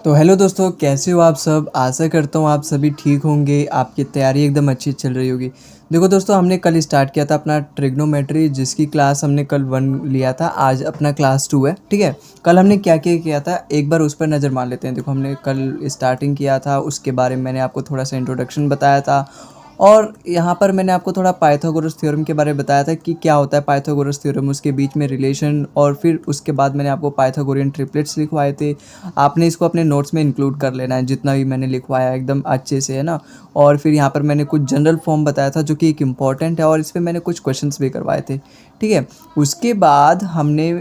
तो हेलो दोस्तों, कैसे हो आप सब। आशा करता हूँ आप सभी ठीक होंगे, आपकी तैयारी एकदम अच्छी चल रही होगी। देखो दोस्तों, हमने कल स्टार्ट किया था अपना ट्रिग्नोमेट्री, जिसकी क्लास हमने कल 1 लिया था। आज अपना क्लास 2 है। ठीक है, कल हमने क्या क्या किया था एक बार उस पर नज़र मार लेते हैं। देखो, हमने कल स्टार्टिंग किया था, उसके बारे में मैंने आपको थोड़ा सा इंट्रोडक्शन बताया था। और यहाँ पर मैंने आपको थोड़ा पाइथागोरस थ्योरम के बारे में बताया था कि क्या होता है पाइथागोरस थ्योरम, उसके बीच में रिलेशन। और फिर उसके बाद मैंने आपको पाइथागोरियन ट्रिपलेट्स लिखवाए थे। आपने इसको अपने नोट्स में इंक्लूड कर लेना है, जितना भी मैंने लिखवाया एकदम अच्छे से, है ना। और फिर यहाँ पर मैंने कुछ जनरल फॉर्म बताया था जो कि एक इम्पॉर्टेंट है, और इस पर मैंने कुछ क्वेश्चंस भी करवाए थे। ठीक है, उसके बाद हमने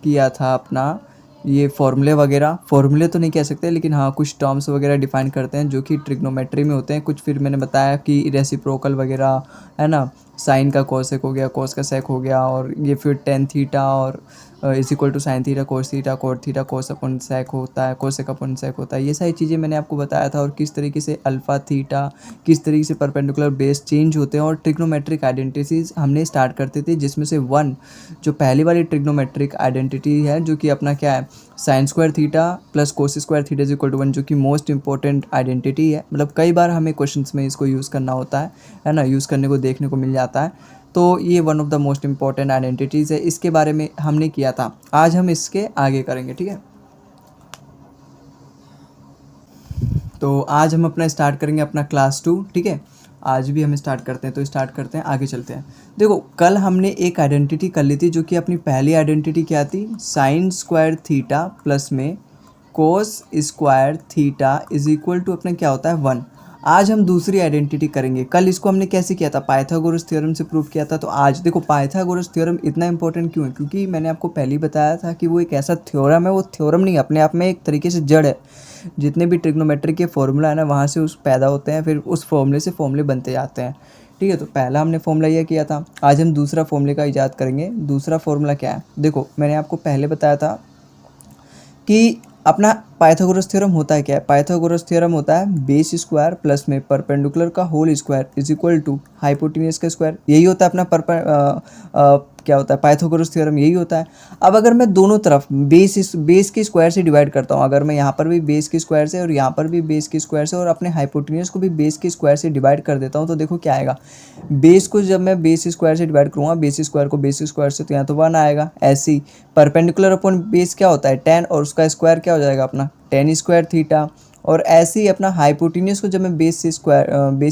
किया था अपना ये फॉर्मूले तो नहीं कह सकते, लेकिन हाँ कुछ टर्म्स वगैरह डिफाइन करते हैं जो कि ट्रिग्नोमेट्री में होते हैं कुछ। फिर मैंने बताया कि रेसिप्रोकल वगैरह, है ना। साइन का कोसेक हो गया, कोस का सेक हो गया, और ये फिर टेन थीटा और is equal to sine theta cos theta cot theta cos अपन सेक होता है, कोसेक अपन सेक होता है। ये सारी चीज़ें मैंने आपको बताया था, और किस तरीके से अल्फ़ा थीटा, किस तरीके से परपेंडिकुलर बेस चेंज होते हैं। और ट्रिग्नोमेट्रिक आइडेंटिटीज़ हमने स्टार्ट करते थे, जिसमें से वन जो पहली वाली ट्रिग्नोमेट्रिक आइडेंटिटी है, जो कि अपना क्या है, sine square theta plus cos square theta is equal to 1, जो कि मोस्ट इंपॉर्टेंट आइडेंटिटी है। मतलब कई बार हमें क्वेश्चंस में इसको यूज़ करना होता है ना, यूज़ करने को देखने को मिल जाता है। तो ये one of the most important identities है, इसके बारे में हमने किया था। आज हम इसके आगे करेंगे, ठीक है। तो आज हम अपना स्टार्ट करेंगे अपना क्लास 2, ठीक है। आज भी हम स्टार्ट करते हैं, तो स्टार्ट करते हैं, आगे चलते हैं। देखो, कल हमने एक आइडेंटिटी कर ली थी, जो कि अपनी पहली आइडेंटिटी क्या थी, साइन स्क्वायर थीटा प्लस में cos square theta is equal to अपने क्या होता है 1। आज हम दूसरी आइडेंटिटी करेंगे। कल इसको हमने कैसे किया था, पाइथागोरस थ्योरम से प्रूव किया था। तो आज देखो, पाइथागोरस थ्योरम इतना इंपॉर्टेंट क्यों है, क्योंकि मैंने आपको पहले ही बताया था कि वो एक ऐसा थ्योरम है, वो थ्योरम नहीं, अपने आप में एक तरीके से जड़ है। जितने भी ट्रिग्नोमेट्री के फॉर्मूला है ना, वहाँ से उस पैदा होते हैं, फिर उस फॉर्मूले से फॉर्मूले बनते जाते हैं। ठीक है, तो पहला हमने फॉर्मूला ये किया था। आज हम दूसरा फॉर्मूले का इजाद करेंगे। दूसरा फॉर्मूला क्या है, देखो मैंने आपको पहले बताया था कि अपना पाइथागोरस थ्योरम होता है क्या है। पाइथागोरस थ्योरम होता है बेस स्क्वायर प्लस में परपेंडिकुलर का whole square is equal to hypotenuse का स्क्वायर। यही होता है अपना क्या होता है पाइथागोरस थ्योरम, यही होता है। अब अगर मैं दोनों तरफ बेस के स्क्वायर से डिवाइड करता हूँ, अगर मैं यहाँ पर भी बेस के स्क्वायर से और यहाँ पर भी बेस के स्क्वायर से और अपने हाइपोटेन्यूज को भी बेस के स्क्वायर से डिवाइड कर देता हूँ, तो देखो क्या आएगा। बेस को जब मैं बेस स्क्वायर से डिवाइड करूँगा, बेस स्क्वायर को बेस स्क्वायर से, तो यहाँ तो 1 आएगा। ऐसे ही परपेंडिकुलर अपॉन बेस क्या होता है 10, और उसका स्क्वायर क्या हो जाएगा अपना टेन स्क्वायर थीटा। और ऐसे ही अपना हाइपोटेन्यूज को जब मैं बेस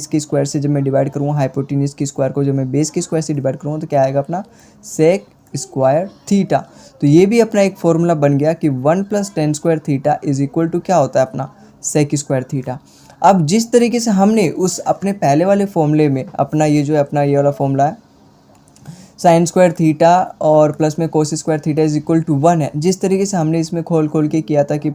के स्क्वायर से जब मैं डिवाइड करूँगा, हाइपोटेन्यूज की स्क्वायर को जब मैं बेस के स्क्वायर से डिवाइड करूँगा, तो क्या आएगा अपना सेक स्क्वायर थीटा। तो ये भी अपना एक फॉर्मूला बन गया कि 1 plus tan square theta is equal to क्या होता है अपना सेक स्क्वायर थीटा। अब जिस तरीके से हमने उस अपने पहले वाले फॉर्मूले में अपना ये जो है अपना ये वाला फॉर्मूला है, साइन स्क्वायर थीटा और प्लस में cos square theta is equal to 1 है, जिस तरीके से हमने इसमें खोल खोल के किया था कि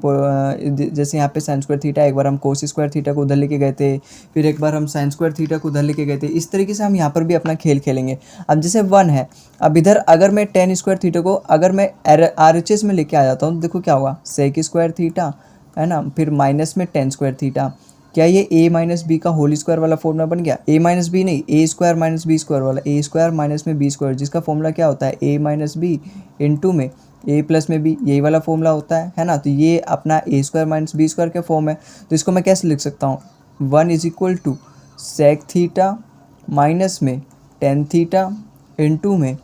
जैसे यहाँ पे साइन स्क्वायर थीटा, एक बार हम कोस स्क्वायर थीटा को उधर लेके गए थे, फिर एक बार हम साइन स्क्वायर थीटा को उधर लेके गए थे। इस तरीके से हम यहाँ पर भी अपना खेल खेलेंगे। अब जैसे 1 है, अब इधर अगर मैं टेन स्क्वायर थीटा को अगर मैं RHS में लेके आ जाता हूँ, तो देखो क्या होगा, सेक स्क्वायर थीटा, है ना, फिर माइनस में टेन स्क्वायर थीटा। क्या ये a माइनस बी का होल स्क्वायर वाला फॉर्मूला बन गया, a माइनस बी नहीं, ए स्क्वायर माइनस बी स्क्वायर वाला, ए स्क्वायर माइनस में बी स्क्वायर, जिसका फॉर्मूला क्या होता है a माइनस बी इंटू में a प्लस में b, यही वाला फॉर्मूला होता है ना। तो ये अपना a square minus b square का फॉर्म है। तो इसको मैं कैसे लिख सकता हूँ, 1 is equal to sec theta minus में टेन थीटा इंटू में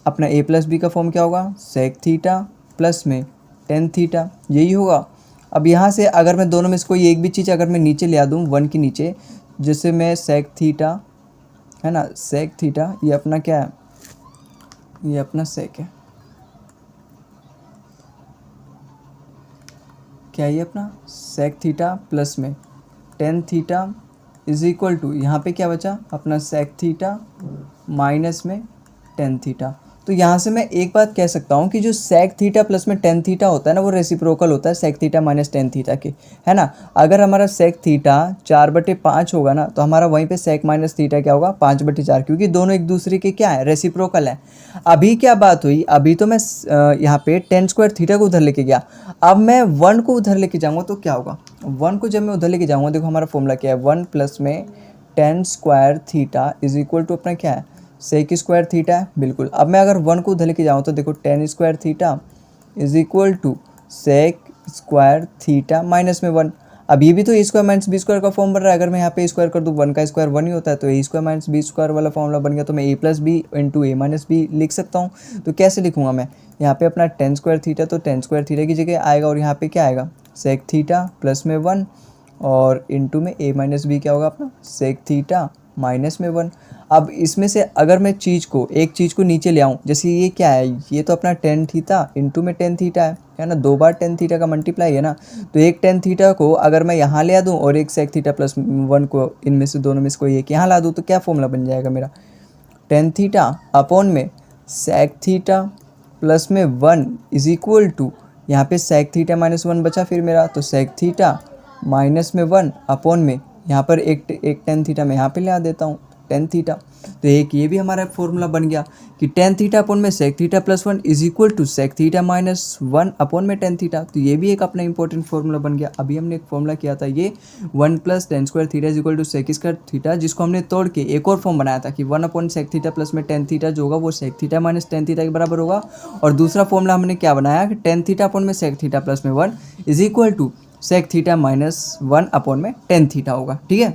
अपना a प्लस बी का फॉर्म क्या होगा, सेक थीटा प्लस में टेन थीटा, यही होगा। अब यहाँ से अगर मैं दोनों में से कोई एक भी चीज़ अगर मैं नीचे ले आ दूँ 1 के नीचे, जैसे मैं सेक थीटा, है ना, सेक थीटा, ये अपना क्या है, ये अपना सेक है, क्या ये अपना सेक थीटा प्लस में tan theta is equal to, यहाँ पे क्या बचा अपना सेक थीटा माइनस में टेन थीटा। तो यहाँ से मैं एक बात कह सकता हूँ कि जो सेक थीटा प्लस में टेन थीटा होता है ना, वो रेसिप्रोकल होता है sec theta minus tan theta के, है ना। अगर हमारा सेक थीटा 4/5 होगा ना, तो हमारा वहीं पे सेक माइनस थीटा क्या होगा 5/4, क्योंकि दोनों एक दूसरे के क्या है, रेसिप्रोकल है। अभी क्या बात हुई, अभी तो मैं यहाँ पे टेन स्क्वायर थीटा को उधर लेके गया, अब मैं 1 को उधर लेके जाऊँगा तो क्या होगा, 1 को जब मैं उधर लेके जाऊँगा, देखो हमारा फॉर्मूला क्या है, 1 प्लस में tan square theta is equal to अपना क्या है, सेक स्क्वायर थीटा है, बिल्कुल। अब मैं अगर 1 को उधर लेके जाऊँ, तो देखो tan square theta is equal to sec square theta minus में 1। अब ये भी तो a square minus b square का फॉर्म बन रहा है। अगर मैं यहाँ पे स्क्वायर कर दूँ, 1 का स्क्वायर 1 ही होता है, तो a square minus b square वाला फॉर्मूला बन गया। तो मैं ए प्लस बी इंटू ए माइनस बी लिख सकता हूँ। तो कैसे लिखूँगा मैं, यहाँ पे अपना टेन स्क्वायर थीटा, तो टेन स्क्वायर थीटा की जगह आएगा, और यहाँ पे क्या आएगा, सेक थीटा प्लस में 1 और इंटू में ए माइनस बी क्या होगा अपना, सेक थीटा माइनस में 1। अब इसमें से अगर मैं एक चीज़ को नीचे ले आऊँ, जैसे ये क्या है, ये तो अपना टेन थीटा इंटू में टेन थीटा है ना, 2 बार टेन थीटा का मल्टीप्लाई है ना। तो एक टेन थीटा को अगर मैं यहाँ ले आ दूँ और एक सेक थीटा प्लस 1 को, इनमें से दोनों में से कोई एक यहाँ ला दूँ, तो क्या फॉर्मूला बन जाएगा मेरा, टेन थीटा अपॉन में सेक थीटा प्लस में 1 इज इक्वल टू, यहाँ पे सेक थीटा माइनस 1 बचा फिर मेरा, तो सेक थीटा माइनस में 1 अपॉन में यहाँ पर एक टेन थीटा मैं यहाँ पे ले आ देता हूँ, टेन थीटा। तो एक ये भी हमारा फॉर्मूला बन गया कि टेन थीटा अपॉन में sec theta plus 1 is equal to sec theta minus 1 upon में टेन थीटा। तो ये भी एक अपना इंपॉर्टेंट फॉर्मूला बन गया। अभी हमने एक फॉर्मूला किया था ये 1 plus tan square theta is equal to sec square theta, जिसको हमने तोड़ के एक और फॉर्म बनाया था कि 1 अपॉन सेक थीटा प्लस में टेन थीटा जो होगा वो sec theta minus tan theta के बराबर होगा। और दूसरा फॉर्मूला हमने क्या बनाया कि टेन थीटा अपॉन में सेक थीटा प्लस में 1 is equal to sec theta minus 1 upon में टेन थीटा होगा। ठीक है,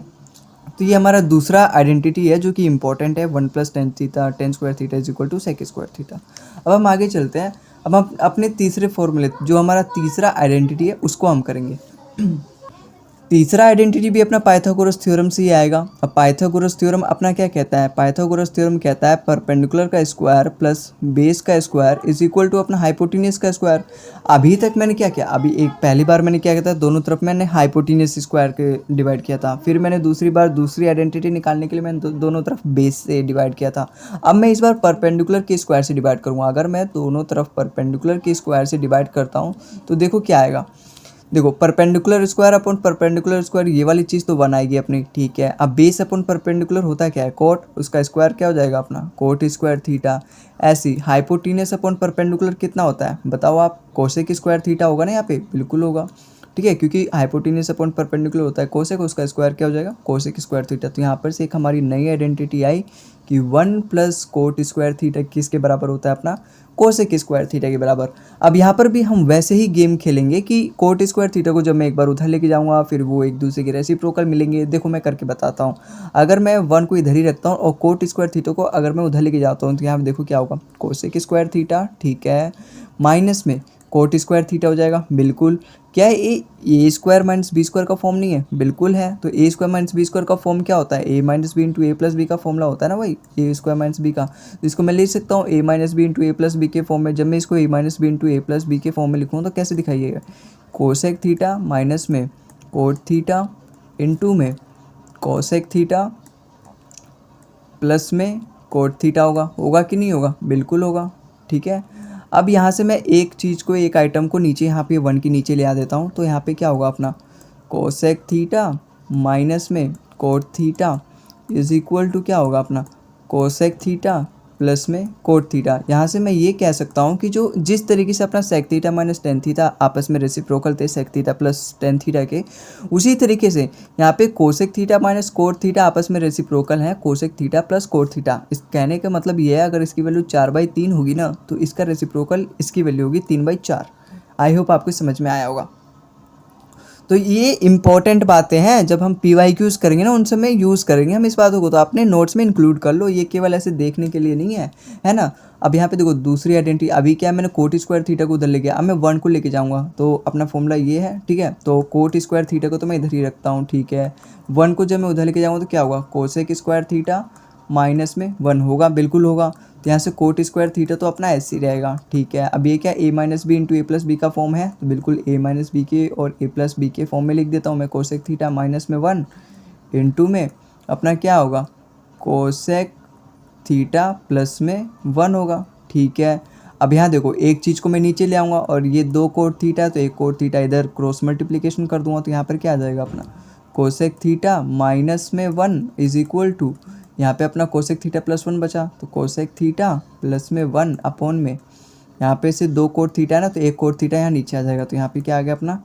तो ये हमारा दूसरा आइडेंटिटी है जो कि इंपॉर्टेंट है, 1 plus tan theta tan square theta is equal to sec square theta. अब हम आगे चलते हैं। अब हम अपने तीसरे फॉर्मूले, जो हमारा तीसरा आइडेंटिटी है, उसको हम करेंगे। तीसरा आइडेंटिटी भी अपना पाइथागोरस थ्योरम से ही आएगा। अब पाइथागोरस थ्योरम अपना क्या कहता है, पाइथागोरस थ्योरम कहता है परपेंडिकुलर का स्क्वायर प्लस बेस का स्क्वायर इज इक्वल टू अपना हाइपोटेन्यूज का स्क्वायर। अभी तक मैंने क्या किया, अभी एक पहली बार मैंने क्या किया था, दोनों तरफ मैंने हाइपोटेन्यूज स्क्वायर के डिवाइड किया था। फिर मैंने दूसरी बार दूसरी आइडेंटिटी निकालने के लिए मैंने दोनों तरफ बेस से डिवाइड किया था। अब मैं इस बार परपेंडिकुलर के स्क्वायर से डिवाइड करूँगा। अगर मैं दोनों तरफ परपेंडिकुलर के स्क्वायर से डिवाइड करता हूँ तो देखो क्या आएगा, देखो perpendicular square upon perpendicular square, ये वाली चीज़ तो 1 आएगी अपनी, ठीक है। अब बेस अपॉन परपेंडिकुलर होता क्या है, कोट, उसका स्क्वायर क्या हो जाएगा अपना, कोट स्क्वायर थीटा। ऐसी हाइपोटेन्यूज अपॉन परपेंडिकुलर कितना होता है बताओ आप, कोसेक स्क्वायर थीटा होगा ना यहाँ पे, बिल्कुल होगा। ठीक है, क्योंकि हाइपोटेन्यूज अपॉन परपेंडिकुलर होता है कोसेक, उसका स्क्वायर क्या हो जाएगा, कोसेक स्क्वायर थीटा। तो यहाँ पर से एक हमारी नई आइडेंटिटी आई कि 1 प्लस कोट स्क्वायर थीटा किसके बराबर होता है अपना, कोसेक स्क्वायर थीटा के बराबर। अब यहाँ पर भी हम वैसे ही गेम खेलेंगे कि कोट स्क्वायर थीटा को जब मैं एक बार उधर लेके जाऊँगा फिर वो एक दूसरे के रेसिप्रोकल मिलेंगे। देखो मैं करके बताता हूँ। अगर मैं 1 को इधर ही रखता हूँ और कोट स्क्वायर थीटा को अगर मैं उधर लेके जाता हूँ तो यहाँ पे देखो क्या होगा, कोसेक स्क्वायर थीटा, ठीक है, माइनस में कोट स्क्वायर थीटा हो जाएगा। बिल्कुल, क्या है ए स्क्वायर माइनस बी स्क्वायर का फॉर्म नहीं है, बिल्कुल है। तो a square minus b square का फॉर्म क्या होता है, ए माइनस बी इंटू ए प्लस बी का फॉर्मूला होता है ना भाई, ए स्क्वायर माइनस बी का। तो इसको मैं लिख सकता हूँ ए माइनस बी इंटू ए प्लस बी के फॉर्म में। जब मैं इसको ए माइनस बी इंटू ए प्लस बी के फॉर्म में लिखूँ तो कैसे दिखाइएगा, कोसेक थीटा माइनस में कोट थीटा इंटू में कोसेक थीटा प्लस में कोट थीटा होगा कि नहीं होगा, बिल्कुल होगा। ठीक है, अब यहाँ से मैं एक चीज़ को, एक आइटम को नीचे यहाँ पे 1 के नीचे ले आ देता हूँ। तो यहाँ पे क्या होगा अपना, कोसेक थीटा माइनस में cot theta is equal to क्या होगा अपना, कोसेक थीटा प्लस में कोट थीटा। यहाँ से मैं ये कह सकता हूँ कि जो जिस तरीके से अपना sec theta minus tan theta आपस में रेसिप्रोकल थे sec theta plus tan theta के, उसी तरीके से यहाँ पे cosec theta minus cot theta आपस में रेसिप्रोकल है cosec theta plus cot theta. इस कहने का मतलब ये है, अगर इसकी वैल्यू 4/3 होगी ना तो इसका रेसिप्रोकल इसकी वैल्यू होगी 3/4। आई होप आपको समझ में आया होगा। तो ये इंपॉर्टेंट बातें हैं, जब हम PYQs करेंगे ना उन समय यूज़ करेंगे हम इस बातों को, तो अपने नोट्स में इंक्लूड कर लो, ये केवल ऐसे देखने के लिए नहीं है ना। अब यहाँ पे देखो दूसरी आइडेंटिटी, अभी क्या है, मैंने कोट स्क्वायर थीटा को उधर ले गया, अब मैं 1 को लेके जाऊँगा तो अपना फॉर्मूला ये है। ठीक है, तो कोट स्क्वायर थीटा को तो मैं इधर ही रखता हूँ, ठीक है। 1 को जब मैं उधर लेके जाऊँगा तो क्या होगा, कोसेक स्क्वायर थीटा माइनस में 1 होगा, बिल्कुल होगा। तो यहाँ से कोट स्क्वायर थीटा तो अपना ऐसे ही रहेगा, ठीक है। अब ये क्या, ए माइनस बी इंटू ए प्लस बी का फॉर्म है, तो बिल्कुल ए माइनस बी के और ए प्लस बी के फॉर्म में लिख देता हूँ मैं। कोसेक थीटा माइनस में 1 इंटू में अपना क्या होगा, कोसेक थीटा प्लस में 1 होगा, ठीक है। अब यहाँ देखो एक चीज़ को मैं नीचे ले आऊँगा और ये 2 कोट थीटा, तो एक कोट थीटा इधर क्रॉस मल्टीप्लिकेशन कर दूँगा तो यहाँ पर क्या आ जाएगा अपना, कोसेक थीटा माइनस में 1 इज इक्वल टू, यहाँ पे अपना कोसेक थीटा प्लस 1 बचा, तो कोसेक थीटा प्लस में 1 अपॉन में यहाँ पे से 2 कोट थीटा है ना, तो एक कोट थीटा यहाँ नीचे आ जाएगा, तो यहाँ पे क्या आ गया अपना,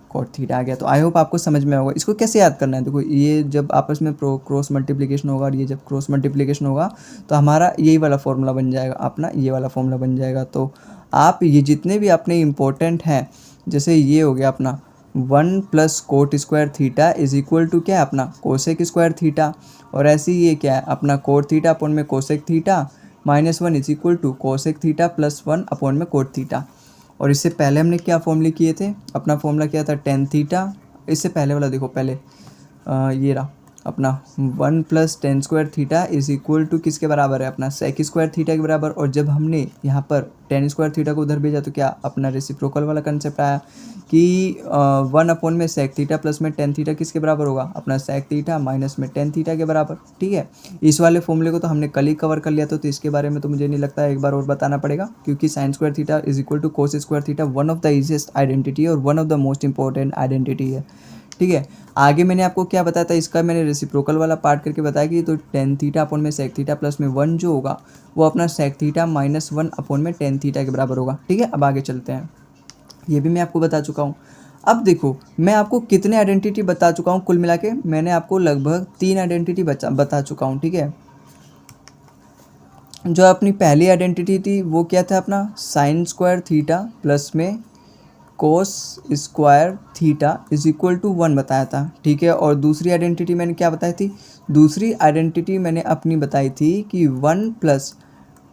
कोट थीटा आ गया। तो आई होप आपको समझ में होगा। इसको कैसे याद करना है, देखो ये जब आपस में क्रॉस मल्टीप्लिकेशन होगा और ये जब क्रॉस मल्टीप्लिकेशन होगा तो हमारा यही वाला फॉर्मूला बन जाएगा अपना, ये वाला फॉर्मूला बन जाएगा। तो आप ये जितने भी अपने इम्पोर्टेंट हैं जैसे ये हो गया अपना 1 plus cot square theta is equal to क्या है अपना कोसेक स्क्वायर थीटा, और ऐसे ही ये क्या है अपना कोट थीटा अपॉन में cosec theta -1 is equal to cosec theta +1 upon में कोट थीटा। और इससे पहले हमने क्या फॉर्मूले किए थे, अपना फॉर्मूला क्या था टेन थीटा। इससे पहले वाला देखो पहले ये रहा अपना 1 plus tan square theta is equal to किसके बराबर है अपना सेक स्क्वायर थीटा के बराबर। और जब हमने यहाँ पर टेन स्क्वायर थीटा को उधर भेजा तो क्या अपना रेसिप्रोकल वाला कंसेप्ट आया कि 1 अपॉन में सेक थीटा प्लस में टेन थीटा किसके बराबर होगा अपना सेक थीटा माइनस में टेन थीटा के बराबर। ठीक है, इस वाले फॉर्मूले को तो हमने कल ही कवर कर लिया था, तो इसके बारे में तो मुझे नहीं लगता है एक बार और बताना पड़ेगा, क्योंकि sine square theta is equal to cos square theta one of the easiest identity और one of the most important identity है। ठीक है, आगे मैंने आपको क्या बताया था, इसका मैंने रेसिप्रोकल वाला पार्ट करके बताया कि तो टेन थीटा अपॉन में सेक थीटा प्लस में 1 जो होगा वो अपना सेक थीटा -1 अपॉन में टेन थीटा के बराबर होगा। ठीक है, अब आगे चलते हैं, ये भी मैं आपको बता चुका हूँ। अब देखो मैं आपको कितने आइडेंटिटी बता चुका हूँ, कुल मिला के मैंने आपको लगभग 3 आइडेंटिटी बता चुका हूँ। ठीक है, जो अपनी पहली आइडेंटिटी थी वो क्या था अपना साइन स्क्वायर थीटा प्लस में cos square theta is equal to 1 बताया था। ठीक है, और दूसरी आइडेंटिटी मैंने क्या बताई थी, दूसरी आइडेंटिटी मैंने अपनी बताई थी कि 1 प्लस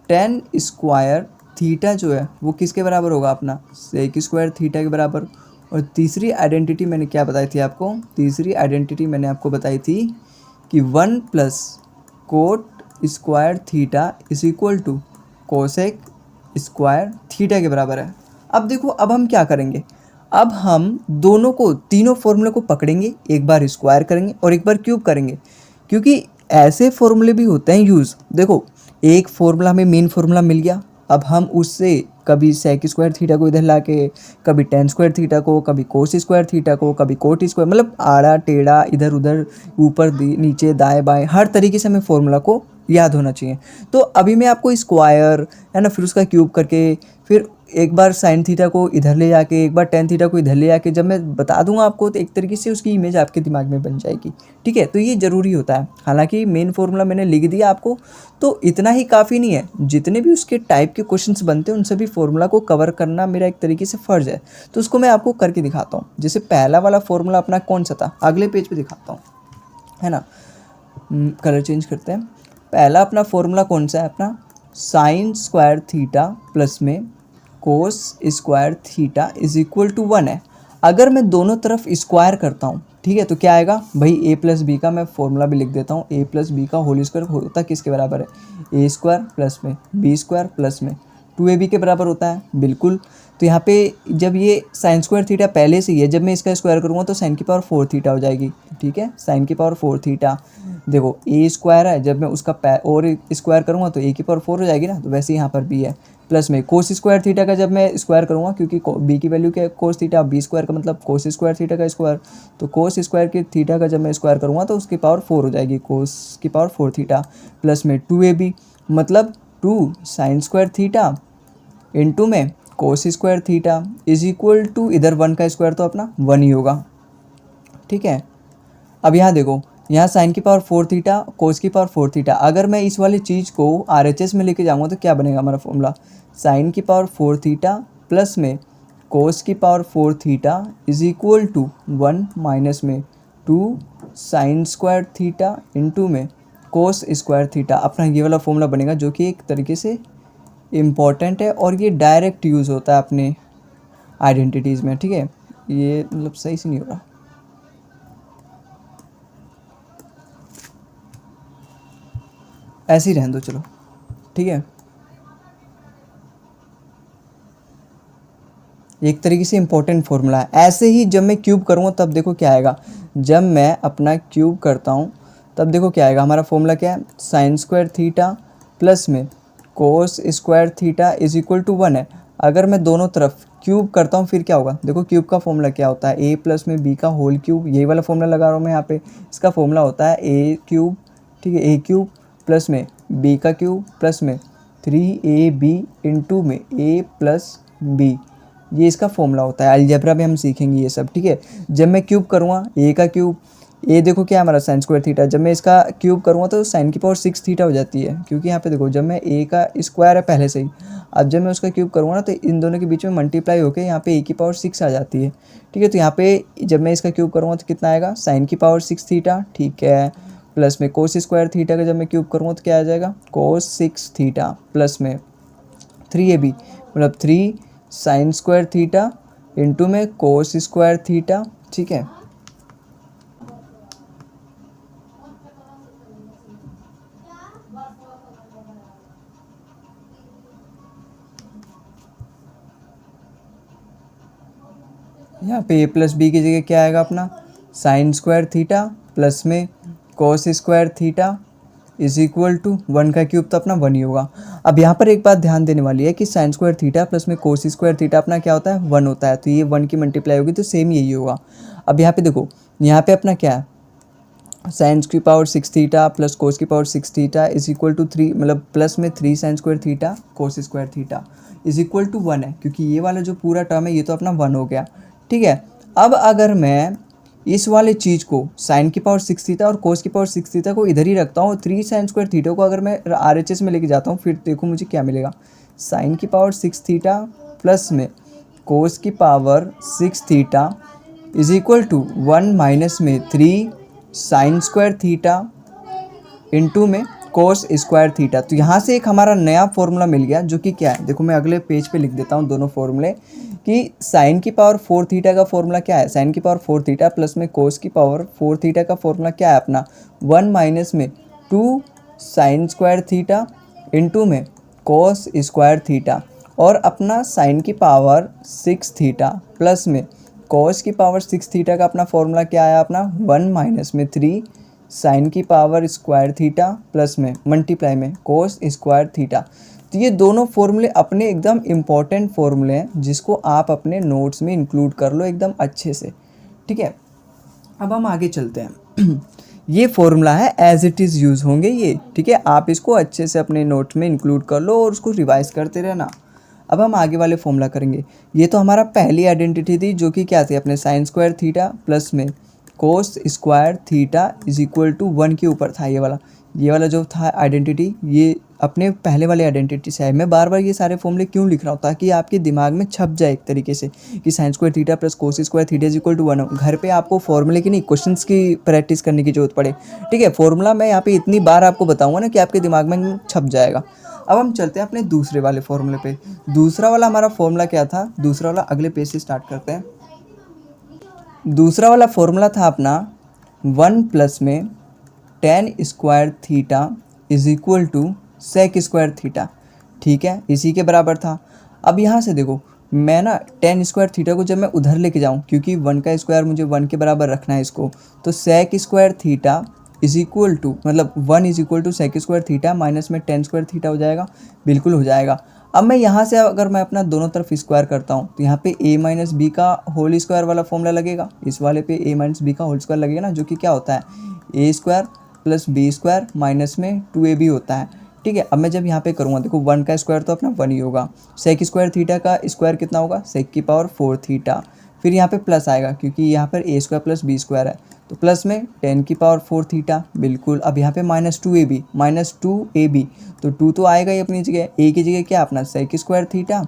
टेन स्क्वायर थीटा जो है वो किसके बराबर होगा अपना सेक स्क्वायर थीटा के बराबर। और तीसरी आइडेंटिटी मैंने क्या बताई थी आपको, तीसरी आइडेंटिटी मैंने आपको बताई थी कि 1 plus cot square theta is equal to cosec square theta के बराबर है। अब देखो अब हम क्या करेंगे, अब हम दोनों को तीनों फॉर्मूले को पकड़ेंगे, एक बार स्क्वायर करेंगे और एक बार क्यूब करेंगे, क्योंकि ऐसे फॉर्मूले भी होते हैं यूज़। देखो एक फॉर्मूला हमें मेन फार्मूला मिल गया, अब हम उससे कभी सेक स्क्वायर थीटा को इधर लाके, कभी टेन स्क्वायर थीटा को, कभी कोस स्क्वायर थीटा को, कभी कोट स्क्वायर, मतलब आड़ा टेढ़ा इधर उधर ऊपर नीचे दाएं बाएं हर तरीके से हमें फॉर्मूला को याद होना चाहिए। तो अभी मैं आपको स्क्वायर है ना, फिर उसका क्यूब करके, फिर एक बार साइन थीटा को इधर ले जाके, एक बार टेन थीटा को इधर ले जाके जब मैं बता दूंगा आपको तो एक तरीके से उसकी इमेज आपके दिमाग में बन जाएगी। ठीक है, तो ये ज़रूरी होता है। हालांकि मेन फॉर्मूला मैंने लिख दिया आपको, तो इतना ही काफ़ी नहीं है, जितने भी उसके टाइप के क्वेश्चंस बनते हैं उन सभी फॉर्मूला को कवर करना मेरा एक तरीके से फ़र्ज़ है। तो उसको मैं आपको करके दिखाता हूँ। जैसे पहला वाला फॉर्मूला अपना कौन सा था, अगले पेज पर दिखाता हूँ, है ना, कलर चेंज करते हैं। पहला अपना फॉर्मूला कौन सा है अपना साइन स्क्वायर थीटा प्लस में cos square theta is equal to 1 है। अगर मैं दोनों तरफ स्क्वायर करता हूँ, ठीक है, तो क्या आएगा भाई ए प्लस बी का, मैं फॉर्मूला भी लिख देता हूँ, ए प्लस बी का होल स्क्वायर होता किसके बराबर है, ए स्क्वायर प्लस में बी स्क्वायर प्लस में 2ab के बराबर होता है, बिल्कुल। तो यहाँ पे जब ये साइन स्क्वायर थीटा पहले से ही है, जब मैं इसका स्क्वायर करूँगा तो साइन की पावर 4 थीटा हो जाएगी। ठीक है, साइन की पावर 4 थीटा, देखो ए स्क्वायर है, जब मैं उसका और स्क्वायर करूँगा तो ए की पावर 4 हो जाएगी ना, तो वैसे यहाँ पर बी है, प्लस में कोस स्क्वायर थीटा का जब मैं स्क्वायर करूँगा, क्योंकि बी की वैल्यू क्या है कोस थीटा, बी स्क्वायर का मतलब कोस स्क्वायर थीटा का स्क्वायर, तो कोस स्क्वायर की थीटा का जब मैं स्क्वायर करूँगा तो उसकी पावर 4 हो जाएगी, कोस की पावर 4 थीटा, प्लस में 2ab मतलब 2 साइन स्क्वायर थीटा इनटू में cos square theta is equal to, इधर 1 का स्क्वायर तो अपना 1 ही होगा। ठीक है, अब यहाँ देखो, यहाँ साइन की पावर 4 थीटा, कोस की पावर 4 थीटा, अगर मैं इस वाली चीज़ को RHS में लेके जाऊँगा तो क्या बनेगा हमारा फॉर्मूला, साइन की पावर 4 थीटा प्लस में कोस की power 4 theta is equal to 1 minus में 2 साइन स्क्वायर थीटा इनटू में कोस स्क्वायर थीटा। अपना ये वाला फॉर्मूला बनेगा जो कि एक तरीके से इम्पॉर्टेंट है और ये डायरेक्ट यूज़ होता है अपने आइडेंटिटीज़ में। ठीक है, ये मतलब सही से नहीं हो रहा, ऐसे ही रहने दो चलो। ठीक है, एक तरीके से इम्पोर्टेंट फॉर्मूला है। ऐसे ही जब मैं क्यूब करूँगा तब देखो क्या आएगा, जब मैं अपना क्यूब करता हूँ तब देखो क्या आएगा, हमारा फॉर्मूला क्या है, साइन स्क्वायर थीटा प्लस में cos square theta is equal to 1 है। अगर मैं दोनों तरफ क्यूब करता हूँ फिर क्या होगा, देखो क्यूब का फॉर्मूला क्या होता है, ए प्लस में बी का होल क्यूब, यही वाला फॉर्मूला लगा रहा हूँ मैं यहाँ पे, इसका फॉर्मूला होता है ए क्यूब, ठीक है, ए क्यूब प्लस में बी का क्यूब प्लस में 3ab इंटू में a प्लस बी, ये इसका फॉर्मूला होता है। अलजेब्रा में हम सीखेंगे ये सब। ठीक है, जब मैं क्यूब करूँगा, ए का क्यूब ये देखो क्या है हमारा साइन स्क्वायर थीटा, जब मैं इसका क्यूब करूँगा तो साइन की पावर 6 थीटा हो जाती है, क्योंकि यहाँ पे देखो जब मैं ए का स्क्वायर है पहले से ही, अब जब मैं उसका क्यूब करूँगा ना तो इन दोनों के बीच में मल्टीप्लाई होकर यहाँ पे ए की पावर 6 आ जाती है। ठीक है, तो यहाँ पे जब मैं इसका क्यूब करूँगा तो कितना आएगा, साइन की पावर 6 थीटा, ठीक है, प्लस में कोस स्क्वायर थीटा का जब मैं क्यूब करूँगा तो क्या आ जाएगा, कोस 6 थीटा, प्लस में 3ab मतलब 3 साइन स्क्वायर थीटा इंटू में कोस स्क्वायर थीटा। ठीक है, यहाँ पे ए प्लस बी की जगह क्या आएगा अपना, साइन स्क्वायर थीटा प्लस में cos square theta is equal to 1 का क्यूब तो अपना 1 ही होगा। अब यहाँ पर एक बात ध्यान देने वाली है कि साइन स्क्वायर थीटा प्लस में कोस स्क्वायर थीटा अपना क्या होता है, 1 होता है, तो ये 1 की मल्टीप्लाई होगी तो सेम यही होगा। अब यहाँ पे देखो, यहाँ पे अपना क्या है, साइन की पावर 6 थीटा प्लस कोस की power 6 theta is equal to 3, मतलब प्लस में 3 sine square theta cos square theta is equal to 1 है, क्योंकि ये वाला जो पूरा टर्म है ये तो अपना 1 हो गया। ठीक है, अब अगर मैं इस वाले चीज़ को साइन की पावर 6 थीटा और कोस की पावर 6 थीटा को इधर ही रखता हूँ, 3 साइन स्क्वायर थीटा को अगर मैं RHS में लेके जाता हूँ, फिर देखो मुझे क्या मिलेगा, साइन की पावर 6 थीटा प्लस में कोस की power 6 theta is equal to 1 minus में 3 साइन स्क्वायर थीटा इंटू में कोस स्क्वायर थीटा। तो यहाँ से एक हमारा नया फॉर्मूला मिल गया, जो कि क्या है, देखो मैं अगले पेज पे लिख देता हूँ दोनों फॉर्मूले, कि साइन की पावर 4 थीटा का फॉर्मूला क्या है, साइन की पावर 4 थीटा प्लस में कोस की पावर 4 थीटा का फॉर्मूला क्या है अपना, 1 माइनस में 2 साइन स्क्वायर थीटा इंटू में कोस स्क्वायर थीटा, और अपना साइन की पावर 6 थीटा प्लस में कोस की पावर 6 थीटा का अपना फॉर्मूला क्या आया अपना, 1 माइनस में 3 साइन की पावर स्क्वायर थीटा प्लस में मल्टीप्लाई में कोस स्क्वायर थीटा। तो ये दोनों फॉर्मूले अपने एकदम इम्पॉर्टेंट फॉर्मूले हैं, जिसको आप अपने नोट्स में इंक्लूड कर लो एकदम अच्छे से। ठीक है, अब हम आगे चलते हैं। ये फॉर्मूला है एज इट इज़ यूज़ होंगे ये, ठीक है, आप इसको अच्छे से अपने नोट्स में इंक्लूड कर लो और उसको रिवाइज करते रहना। अब हम आगे वाले फॉर्मूला करेंगे। ये तो हमारा पहली आइडेंटिटी थी, जो कि क्या थी, अपने साइन स्क्वायर थीटा प्लस में cos square theta is equal to 1 के ऊपर था ये वाला जो था आइडेंटिटी, ये अपने पहले वाले आइडेंटिटी से है। मैं बार बार ये सारे फॉर्मूले क्यों लिख रहा हूँ, ताकि आपके दिमाग में छप जाए एक तरीके से कि sine square theta plus cos square theta is equal to 1 हो। घर पे आपको फॉर्मूले की नहीं, क्वेश्चंस की प्रैक्टिस करने की जरूरत पड़े। ठीक है, फॉर्मूला मैं यहाँ पे इतनी बार आपको बताऊँगा ना कि आपके दिमाग में छप जाएगा। अब हम चलते हैं अपने दूसरे वाले फॉर्मूले पे। दूसरा वाला हमारा फॉर्मूला क्या था, दूसरा वाला अगले पेज से स्टार्ट करते हैं। दूसरा वाला फॉर्मूला था अपना 1 प्लस में tan square theta is equal to sec square theta. ठीक है, इसी के बराबर था। अब यहाँ से देखो, मैं ना टेन स्क्वायर थीटा को जब मैं उधर लेके जाऊँ, क्योंकि 1 का स्क्वायर मुझे 1 के बराबर रखना है इसको, तो sec square theta is equal to, मतलब 1 is equal to sec square theta minus में टेन स्क्वायर थीटा हो जाएगा, बिल्कुल हो जाएगा। अब मैं यहाँ से अगर मैं अपना दोनों तरफ स्क्वायर करता हूँ, तो यहाँ पे a माइनस बी का होल स्क्वायर वाला फॉर्मूला लगेगा, इस वाले पे a माइनस बी का होल स्क्वायर लगेगा ना, जो कि क्या होता है a square plus B square minus में 2ab होता है। ठीक है, अब मैं जब यहाँ पे करूँगा, देखो 1 का स्क्वायर तो अपना 1 ही होगा, सेक स्क्वायर थीटा का स्क्वायर कितना होगा, सेक की पावर 4 थीटा, फिर यहाँ पे प्लस आएगा क्योंकि यहाँ पर a square plus B square है, तो प्लस में 10 की पावर 4 थीटा, बिल्कुल। अब यहाँ पे माइनस 2ab, तो 2 तो आएगा ही अपनी जगह, a की जगह क्या अपना सेक स्क्वायर थीटा,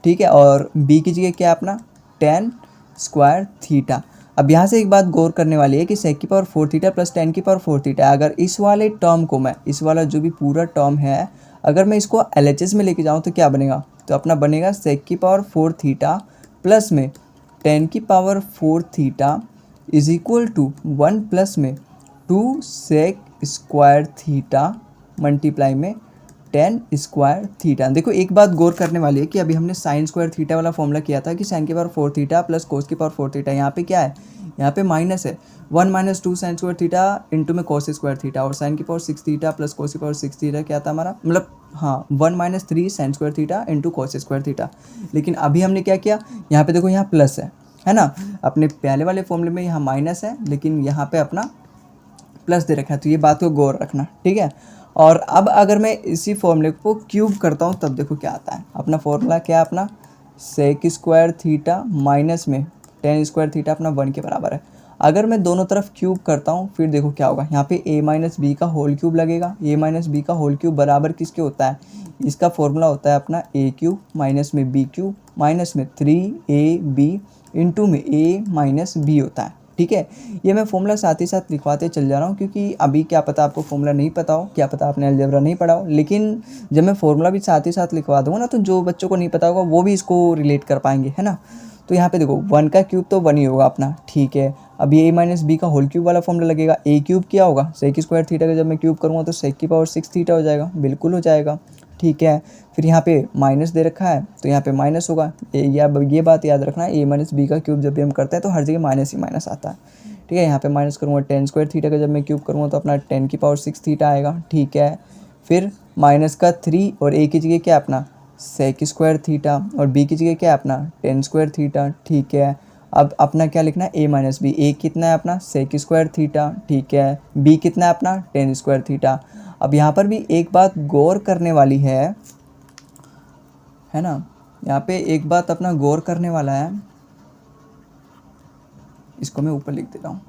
ठीक है, और b की जगह क्या अपना 10 स्क्वायर थीटा। अब यहाँ से एक बात गौर करने वाली है कि सेक की पावर 4 थीटा प्लस 10 की पावर 4 थीटा, अगर इस वाले टर्म को मैं, इस वाला जो भी पूरा टर्म है, अगर मैं इसको LHS में लेके जाऊँ तो क्या बनेगा, तो अपना बनेगा सेक की पावर 4 थीटा प्लस में 10 की power 4 theta is equal to 1 plus में 2 सेक स्क्वायर थीटा मल्टीप्लाई में 10 स्क्वायर थीटा। देखो एक बात गौर करने वाली है कि अभी हमने साइन स्क्वायर थीटा वाला फॉर्मूला किया था कि साइन की पावर 4 थीटा प्लस कोस की पावर 4 थीटा, यहाँ पे क्या है, यहाँ पे माइनस है, 1 minus 2 sign square theta into में कोस स्क्वायर थीटा, और साइन की पावर 6 थीटा प्लस कोस की पावर 6 थीटा क्या था हमारा, मतलब हाँ 1 minus 3 sine square theta into cos square theta. लेकिन अभी हमने क्या किया, यहाँ पे देखो यहाँ प्लस है ना, अपने पहले वाले फॉर्मूले में यहाँ माइनस है, लेकिन यहाँ पे अपना प्लस दे रखा है, तो ये बात को गौर रखना, ठीक है। और अब अगर मैं इसी फॉर्मूले को क्यूब करता हूँ तब देखो क्या आता है, अपना फॉर्मूला क्या है अपना सेक स्क्वायर थीटा माइनस में 10 स्क्वायर थीटा अपना 1 के बराबर है। अगर मैं दोनों तरफ क्यूब करता हूँ फिर देखो क्या होगा, यहाँ पे a माइनस बी का होल क्यूब लगेगा। a माइनस बी का होल क्यूब बराबर किसके होता है, इसका फॉर्मूला होता है अपना a क्यूब माइनस में b क्यूब माइनस में 3ab इंटू में a माइनस b होता है। ठीक है, ये मैं फॉर्मूला साथ ही साथ लिखवाते चल जा रहा हूँ, क्योंकि अभी क्या पता आपको फॉर्मूला नहीं पता हो, क्या पता आपने अलजेब्रा नहीं पढ़ा हो, लेकिन जब मैं फॉर्मूला भी साथ ही साथ लिखवा दूंगा ना, तो जो बच्चों को नहीं पता होगा वो भी इसको रिलेट कर पाएंगे, है ना। तो यहाँ पे देखो 1 का क्यूब तो 1 ही होगा अपना, ठीक है। अब ये a माइनस बी का होल क्यूब वाला फॉर्मूला लगेगा। a क्यूब क्या होगा, सेक स्क्वायर थीटा का जब मैं क्यूब करूँगा तो सेक की पावर 6 थीटा हो जाएगा, बिल्कुल हो जाएगा, ठीक है। फिर यहाँ पे माइनस दे रखा है तो यहाँ पे माइनस होगा। ये बात याद रखना है, a माइनस बी का क्यूब जब भी हम करते हैं तो हर जगह माइनस ही माइनस आता है, ठीक है। यहाँ पे माइनस करूँगा टेन स्क्वायर थीटा का जब मैं क्यूब करूँगा तो अपना 10 की पावर 6 थीटा आएगा, ठीक है। फिर माइनस का 3 और a की जगह क्या अपना सेक स्क्वायर थीटा और b की जगह क्या अपना 10 स्क्वायर थीटा, ठीक है। अब अपना क्या लिखना है, a माइनस बी, a कितना है अपना सेक स्क्वायर थीटा, ठीक है। b कितना है अपना 10 स्क्वायर थीटा। अब यहाँ पर भी एक बात गौर करने वाली है ना, यहाँ पे एक बात अपना गौर करने वाला है, इसको मैं ऊपर लिख देता हूँ,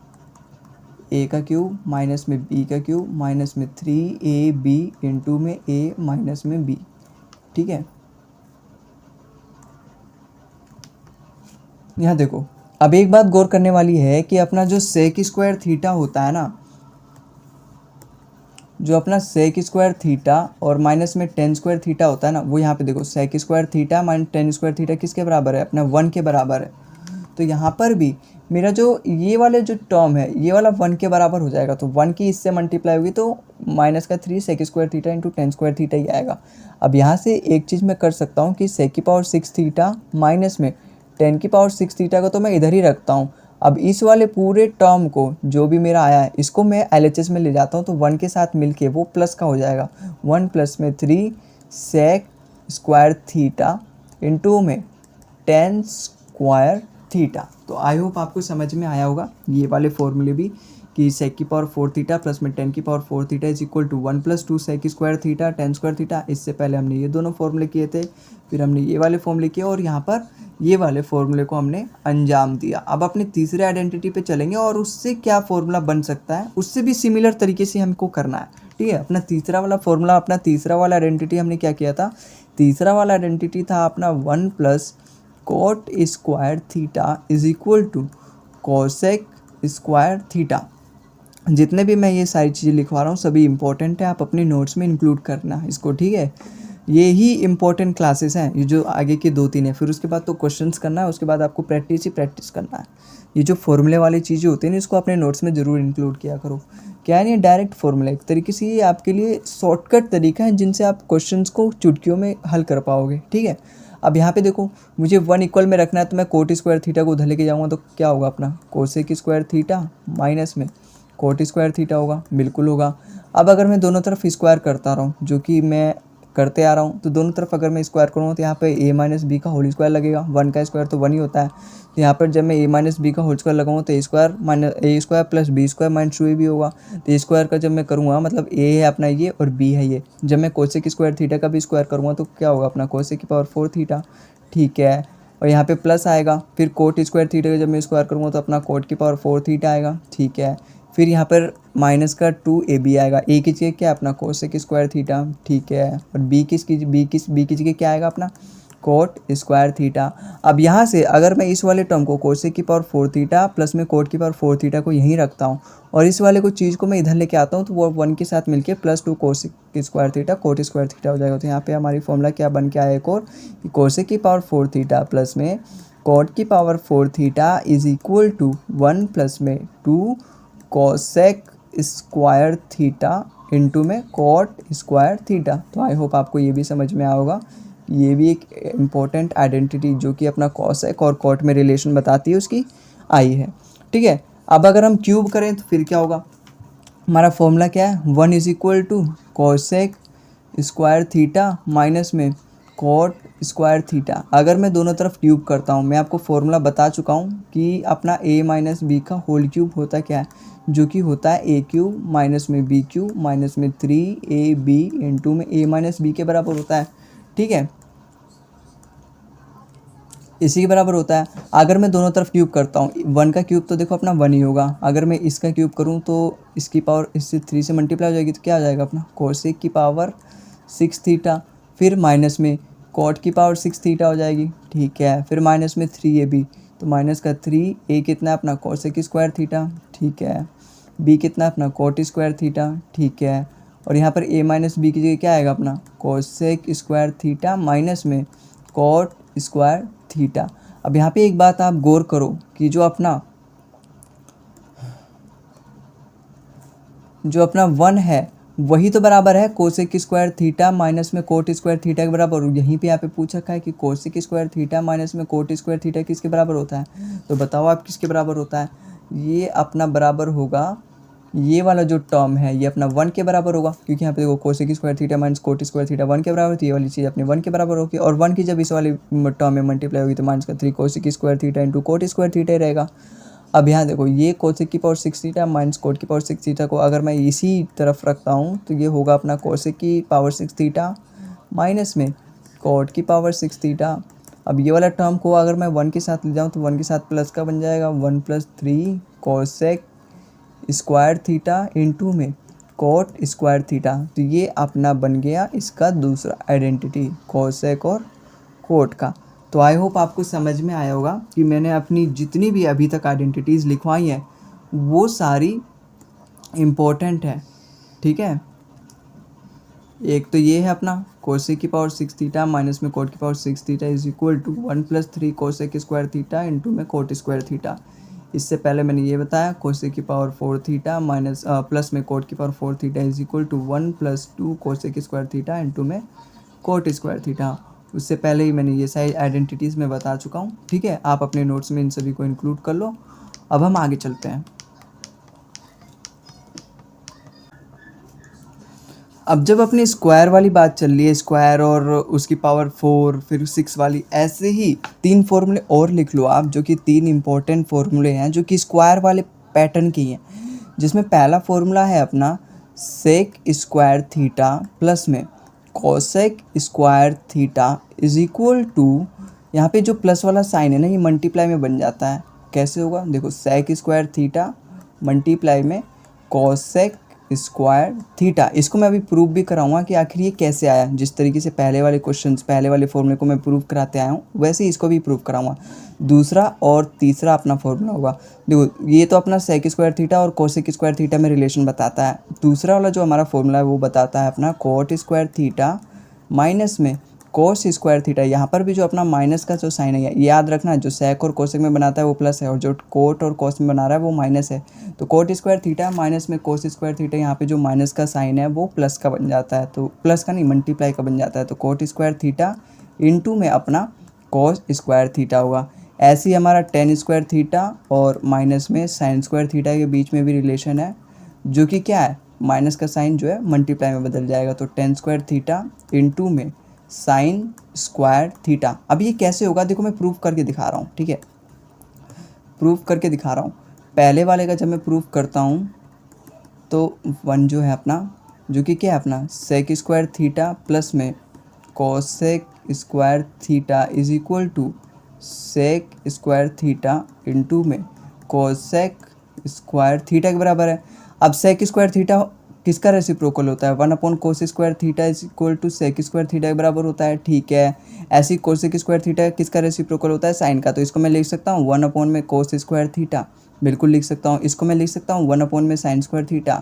a का क्यूब माइनस में b का क्यूब माइनस में 3ab इंटू में a माइनस में b, ठीक है। यहाँ देखो अब एक बात गौर करने वाली है कि अपना जो सेक स्क्वायर थीटा होता है ना, जो अपना सेक स्क्वायर थीटा और माइनस में 10 स्क्वायर थीटा होता है ना, वो यहाँ पे देखो sec square theta minus 10 square theta किसके बराबर है, अपना 1 के बराबर है। तो यहाँ पर भी मेरा जो ये वाले जो टर्म है ये वाला 1 के बराबर हो जाएगा, तो 1 की इससे मल्टीप्लाई होगी तो माइनस का 3 sec square theta into 10 square theta ही आएगा। अब यहाँ से एक चीज़ मैं कर सकता हूँ कि सेक की पावर 6 थीटा माइनस में 10 की पावर 6 थीटा को तो मैं इधर ही रखता हूँ। अब इस वाले पूरे टर्म को जो भी मेरा आया है इसको मैं LHS में ले जाता हूँ, तो 1 के साथ मिलके वो प्लस का हो जाएगा, 1 प्लस में 3 सेक स्क्वायर थीटा इंटू में 10 स्क्वायर थीटा। तो आई होप आपको समझ में आया होगा ये वाले फॉर्मूले भी, कि सेक की पावर 4 थीटा प्लस में 10 की power 4 theta is equal to 1 plus 2 sec square theta 10 square theta. इससे पहले हमने ये दोनों फॉर्मूले किए थे, फिर हमने ये वाले फॉर्मूले किए और यहाँ पर ये वाले फॉर्मूले को हमने अंजाम दिया। अब अपने तीसरे आइडेंटिटी पे चलेंगे और उससे क्या फॉर्मूला बन सकता है उससे भी सिमिलर तरीके से हमको करना है, ठीक है। अपना तीसरा वाला फॉर्मूला, अपना तीसरा वाला आइडेंटिटी हमने क्या किया था, तीसरा वाला आइडेंटिटी था अपना 1 plus cot square theta is equal to cosec square theta. जितने भी मैं ये सारी चीज़ें लिखवा रहा हूँ सभी इंपॉर्टेंट है, आप अपने नोट्स में इंक्लूड करना इसको, ठीक है। ये ही इंपॉर्टेंट क्लासेस हैं, ये जो आगे के 2-3 हैं, फिर उसके बाद तो क्वेश्चंस करना है, उसके बाद आपको प्रैक्टिस ही प्रैक्टिस करना है। ये जो फॉर्मूले वाली चीज़ें होती हैं ना इसको अपने नोट्स में ज़रूर इंक्लूड किया करो। क्या है, नहीं डायरेक्ट फॉर्मूला एक तरीके से ये आपके लिए शॉर्टकट तरीका है जिनसे आप क्वेश्चंस को चुटकियों में हल कर पाओगे, ठीक है। अब यहाँ पे देखो मुझे 1 इक्वल में रखना है, तो मैं कोट स्क्वायर थीटा को उधर लेके जाऊँगा तो क्या होगा अपना कोसेक स्क्वायर थीटा माइनस में कोट स्क्वायर थीटा होगा, बिल्कुल होगा। अब अगर मैं दोनों तरफ स्क्वायर करता रहूँ जो कि मैं करते आ रहा हूँ, तो दोनों तरफ अगर मैं स्क्वायर करूँ तो यहाँ पे a माइनस बी का होल स्क्वायर लगेगा, 1 का स्क्वायर तो 1 ही होता है। तो यहाँ पर जब मैं a माइनस बी का होल स्क्वायर लगाऊँ तो a square plus B square minus 2ab भी होगा। तो a स्क्वायर का जब मैं करूँगा मतलब a है अपना ये और b है ये, जब मैं कोसेक स्क्वायर थीटा का भी स्क्वायर करूँगा तो क्या होगा अपना कोसेक की पावर 4 थीटा, ठीक है। और यहाँ पे प्लस आएगा, फिर कोट स्क्वायर थीटा का जब मैं स्क्वायर करूँगा तो अपना कोट की पावर 4 थीटा आएगा, ठीक है। फिर यहाँ पर माइनस का 2ab आएगा, a की जगह क्या अपना कोसेक स्क्वायर थीटा, ठीक है। और b की जगह क्या आएगा अपना कोट स्क्वायर थीटा। अब यहाँ से अगर मैं इस वाले टर्म को कोसेक की पावर 4 थीटा प्लस में कोट की पावर 4 थीटा को यहीं रखता हूँ और इस वाले को चीज़ को मैं इधर लेके आता हूँ तो वो 1 के साथ मिलके plus 2 cosec square theta coat square theta हो जाएगा। तो यहाँ पे हमारी फॉर्मूला क्या बन के आया एक और, कोसेक की पावर 4 थीटा प्लस में कोट की power 4 theta is equal to 1 plus में 2 कोसेक स्क्वायर थीटा इंटू में कोट स्क्वायर थीटा। तो आई होप आपको ये भी समझ में आया होगा। ये भी एक इम्पॉर्टेंट आइडेंटिटी जो कि अपना कोसेक और कोट में रिलेशन बताती है उसकी आई है, ठीक है। अब अगर हम क्यूब करें तो फिर क्या होगा, हमारा फॉर्मूला क्या है 1 is equal to cosec square theta minus में कोट स्क्वायर थीटा। अगर मैं दोनों तरफ क्यूब करता हूँ, मैं आपको फॉर्मूला बता चुका हूँ कि अपना a माइनस बी का होल क्यूब होता क्या है, जो कि होता है a क्यूब माइनस में b क्यूब माइनस में 3ab इंटू में a माइनस बी के बराबर होता है, ठीक है। इसी के बराबर होता है। अगर मैं दोनों तरफ क्यूब करता हूँ, 1 का क्यूब तो देखो अपना 1 ही होगा, अगर मैं इसका क्यूब करूँ तो इसकी पावर इससे 3 से मल्टीप्लाई हो जाएगी, तो क्या आ जाएगा अपना कोसेक की पावर 6 थीटा, फिर माइनस में कॉट की पावर 6 थीटा हो जाएगी, ठीक है। फिर माइनस में 3 ए बी, तो माइनस का 3 ए कितना है अपना कोसेक स्क्वायर थीटा, ठीक है। बी कितना अपना कॉट स्क्वायर थीटा, ठीक है। और यहाँ पर ए माइनस बी की जगह क्या आएगा अपना कोसेक स्क्वायर थीटा माइनस में कॉट स्क्वायर थीटा। अब यहाँ पे एक बात आप गौर करो कि जो अपना 1 है वही तो बराबर है कोसेक स्क्वायर थीटा माइनस में कोट स्क्वायर थीटा के बराबर। यहीं पे यहाँ पे पूछ रखा है कि कोसेक स्क्वायर थीटा माइनस में कोट स्क्वायर थीटा किसके बराबर होता है, तो बताओ आप किसके बराबर होता है। ये अपना बराबर होगा, ये वाला जो टर्म है ये अपना 1 के बराबर होगा, क्योंकि यहाँ पे देखो cosec square theta minus coat square theta 1 के बराबर थी, ये वाली चीज़ अपने 1 के बराबर होगी। और 1 की जब इस वाली टर्म में मल्टीप्लाई होगी तो माइनस का 3 cosec square theta into cot square theta ही रहेगा। अब यहाँ देखो ये कोसेक की पावर 6 थीटा माइनस कोट की पावर 6 थीटा को अगर मैं इसी तरफ रखता हूँ तो ये होगा अपना कोसेक की पावर 6 थीटा माइनस में कोट की पावर 6 थीटा। अब ये वाला टर्म को अगर मैं 1 के साथ ले जाऊँ तो 1 के साथ प्लस का बन जाएगा 1 + 3 कोसेक स्क्वायर थीटा इंटू में कोट स्क्वायर थीटा। तो ये अपना बन गया इसका दूसरा आइडेंटिटी कोसेक और कोट का। तो आई होप आपको समझ में आया होगा कि मैंने अपनी जितनी भी अभी तक आइडेंटिटीज़ लिखवाई हैं वो सारी इम्पोर्टेंट है, ठीक है। एक तो ये है अपना कोसेक की पावर 6 थीटा माइनस में कोट की power 6 theta is equal to 1 + 3 cosec square theta into में कोट स्क्वायर थीटा। इससे पहले मैंने ये बताया कोसेक की पावर 4 थीटा माइनस प्लस में कोट की power 4 theta is equal to 1 + 2 cosec square theta into में कोट स्क्वायर थीटा। उससे पहले ही मैंने ये सारी आइडेंटिटीज़ में बता चुका हूँ, ठीक है। आप अपने नोट्स में इन सभी को इंक्लूड कर लो। अब हम आगे चलते हैं। अब जब अपनी स्क्वायर वाली बात चल रही है, स्क्वायर और उसकी पावर 4 फिर 6 वाली, ऐसे ही 3 फॉर्मूले और लिख लो आप, जो कि 3 इंपॉर्टेंट फॉर्मूले हैं जो कि स्क्वायर वाले पैटर्न की हैं। जिसमें पहला फॉर्मूला है अपना सेक स्क्वायर थीटा प्लस में cosec square theta is equal to, यहाँ पे जो प्लस वाला साइन है ना ये मल्टीप्लाई में बन जाता है। कैसे होगा देखो, सेक स्क्वायर थीटा मल्टीप्लाई में कोसेक स्क्वायर थीटा। इसको मैं अभी प्रूव भी कराऊंगा कि आखिर ये कैसे आया। जिस तरीके से पहले वाले क्वेश्चंस पहले वाले फॉर्मूले को मैं प्रूव कराते आया हूँ वैसे ही इसको भी प्रूव कराऊंगा। दूसरा और तीसरा अपना फॉर्मूला होगा, देखो ये तो अपना सेक स्क्वायर थीटा और कोसेक स्क्वायर थीटा में रिलेशन बताता है। दूसरा वाला जो हमारा फॉर्मूला है वो बताता है अपना कोट स्क्वायर थीटा माइनस में कोस स्क्वायर थीटा। यहाँ पर भी जो अपना माइनस का जो साइन है ये याद रखना, जो सेक और कोसेक में बनाता है वो प्लस है और जो कोट और कोस में बना रहा है वो माइनस है। तो कोट स्क्वायर थीटा माइनस में कोस स्क्वायर थीटा, यहाँ पे जो माइनस का साइन है वो प्लस का बन जाता है, तो प्लस का नहीं मल्टीप्लाई का बन जाता है। तो कोट स्क्वायर थीटा इंटू में अपना कोस स्क्वायर थीटा होगा। ऐसे ही हमारा टेन स्क्वायर थीटा और माइनस में साइन स्क्वायर थीटा के बीच में भी रिलेशन है, जो कि क्या है माइनस का साइन जो है मल्टीप्लाई में बदल जाएगा। तो टेन स्क्वायर थीटा इंटू में साइन स्क्वायर थीटा। अब ये कैसे होगा देखो, मैं प्रूफ करके दिखा रहा हूँ, ठीक है। प्रूफ करके दिखा रहा हूँ। पहले वाले का जब मैं प्रूफ करता हूँ तो 1 जो है अपना, जो कि क्या है अपना सेक स्क्वायर थीटा प्लस में cosec square theta is equal to sec square theta into में कोसेक स्क्वायर थीटा के बराबर है। अब सेक स्क्वायर थीटा किसका रेसिप्रोकल होता है, 1 cos square theta is equal to sec square theta के बराबर होता है, ठीक है। ऐसी कोसेक स्क्वायर थीटा किसका रेसिप्रोकल होता है, साइन का। तो इसको मैं लिख सकता हूँ 1 कोस स्क्वायर थीटा, बिल्कुल लिख सकता हूँ। इसको मैं लिख सकता हूँ 1 साइन स्क्वायर थीटा,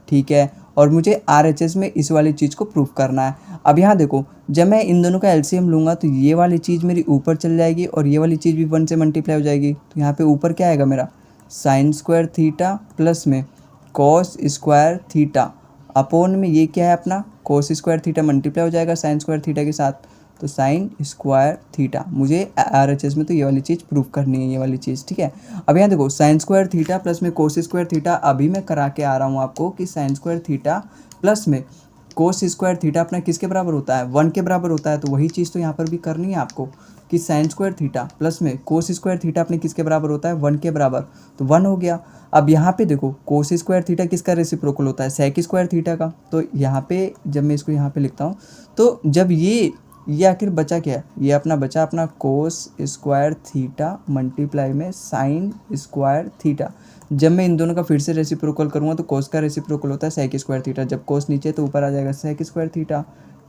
ठीक है। और मुझे RHS में इस वाली चीज़ को प्रूफ करना है। अब यहाँ देखो, जब मैं इन दोनों का LCM लूँगा तो ये वाली चीज़ मेरी ऊपर चल जाएगी और ये वाली चीज़ भी 1 से मल्टीप्लाई हो जाएगी। तो यहाँ पे ऊपर क्या आएगा मेरा साइन स्क्वायर थीटा प्लस में कॉस स्क्वायर थीटा अपोन में ये क्या है अपना कोस स्क्वायर थीटा मल्टीप्लाई हो जाएगा साइन स्क्वायर थीटा के साथ, तो साइन स्क्वायर थीटा। मुझे RHS में तो ये वाली चीज़ प्रूफ करनी है, ये वाली चीज़, ठीक है। अब यहाँ देखो साइन स्क्वायर थीटा प्लस में कोस स्क्वायर थीटा, अभी मैं करा के आ रहा हूँ आपको कि साइन स्क्वायर थीटा प्लस में कोस स्क्वायर थीटा अपना किसके बराबर होता है, 1 के बराबर होता है। तो वही चीज़ तो यहाँ पर भी करनी है आपको कि साइन स्क्वायर थीटा प्लस में कोस स्क्वायर थीटा अपने किसके बराबर होता है, 1 के बराबर। तो 1 हो गया। अब यहाँ पे देखो कोस स्क्वायर थीटा किसका रेसिप्रोकल होता है, सेक स्क्वायर थीटा का। तो यहाँ पे जब मैं इसको यहाँ पे लिखता हूँ तो जब ये ये आखिर बचा क्या है, ये अपना बचा अपना कोस स्क्वायर थीटा मल्टीप्लाई में साइन स्क्वायर थीटा। जब मैं इन दोनों का फिर से रेसिप्रोकल करूँगा तो कोस का रेसिप्रोकल होता है सेक स्क्वायर थीटा, जब कोस नीचे तो ऊपर आ जाएगा सेक स्क्वायर थीटा,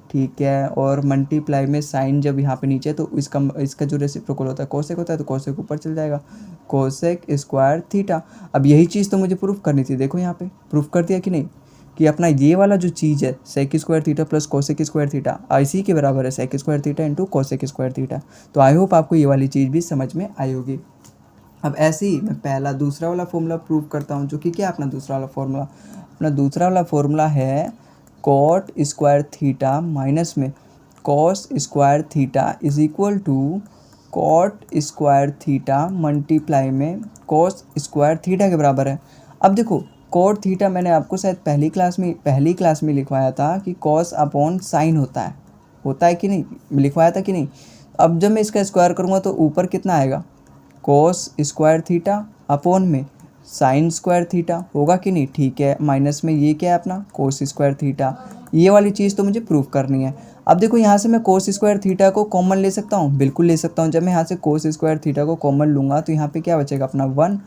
ठीक है। और मल्टीप्लाई में साइन जब यहाँ पे नीचे तो इसका जो रेसिप्रोकल होता है कोसेक होता है, तो कोसेक ऊपर चल जाएगा कोसेक स्क्वायर थीटा। अब यही चीज़ तो मुझे प्रूफ करनी थी, देखो यहाँ पे प्रूफ कर दिया कि नहीं, कि अपना ये वाला जो चीज़ है sec square theta plus cosec square theta इसी के बराबर है sec square theta into cosec square theta. तो आई होप आपको ये वाली चीज़ भी समझ में आई होगी। अब ऐसे ही मैं पहला दूसरा वाला फॉर्मूला प्रूव करता हूँ, जो कि क्या अपना दूसरा वाला फॉर्मूला, अपना दूसरा वाला फॉर्मूला है कॉट स्क्वायर थीटा माइनस में cos square theta is equal to cot square theta multiply में कॉस स्क्वायर थीटा के बराबर है। अब देखो कॉट थीटा मैंने आपको शायद पहली क्लास में लिखवाया था कि कॉस अपॉन साइन होता है कि नहीं, लिखवाया था कि नहीं। अब जब मैं इसका स्क्वायर करूँगा तो ऊपर कितना आएगा, कोस स्क्वायर थीटा अपॉन में साइन स्क्वायर थीटा होगा कि नहीं, ठीक है। माइनस में ये क्या है अपना कोस स्क्वायर थीटा, ये वाली चीज़ तो मुझे प्रूव करनी है। अब देखो यहाँ से मैं कोस स्क्वायर थीटा को कॉमन ले सकता हूँ, बिल्कुल ले सकता हूँ। जब मैं यहाँ से कोस स्क्वायर थीटा को कॉमन लूँगा तो यहाँ पे क्या बचेगा अपना 1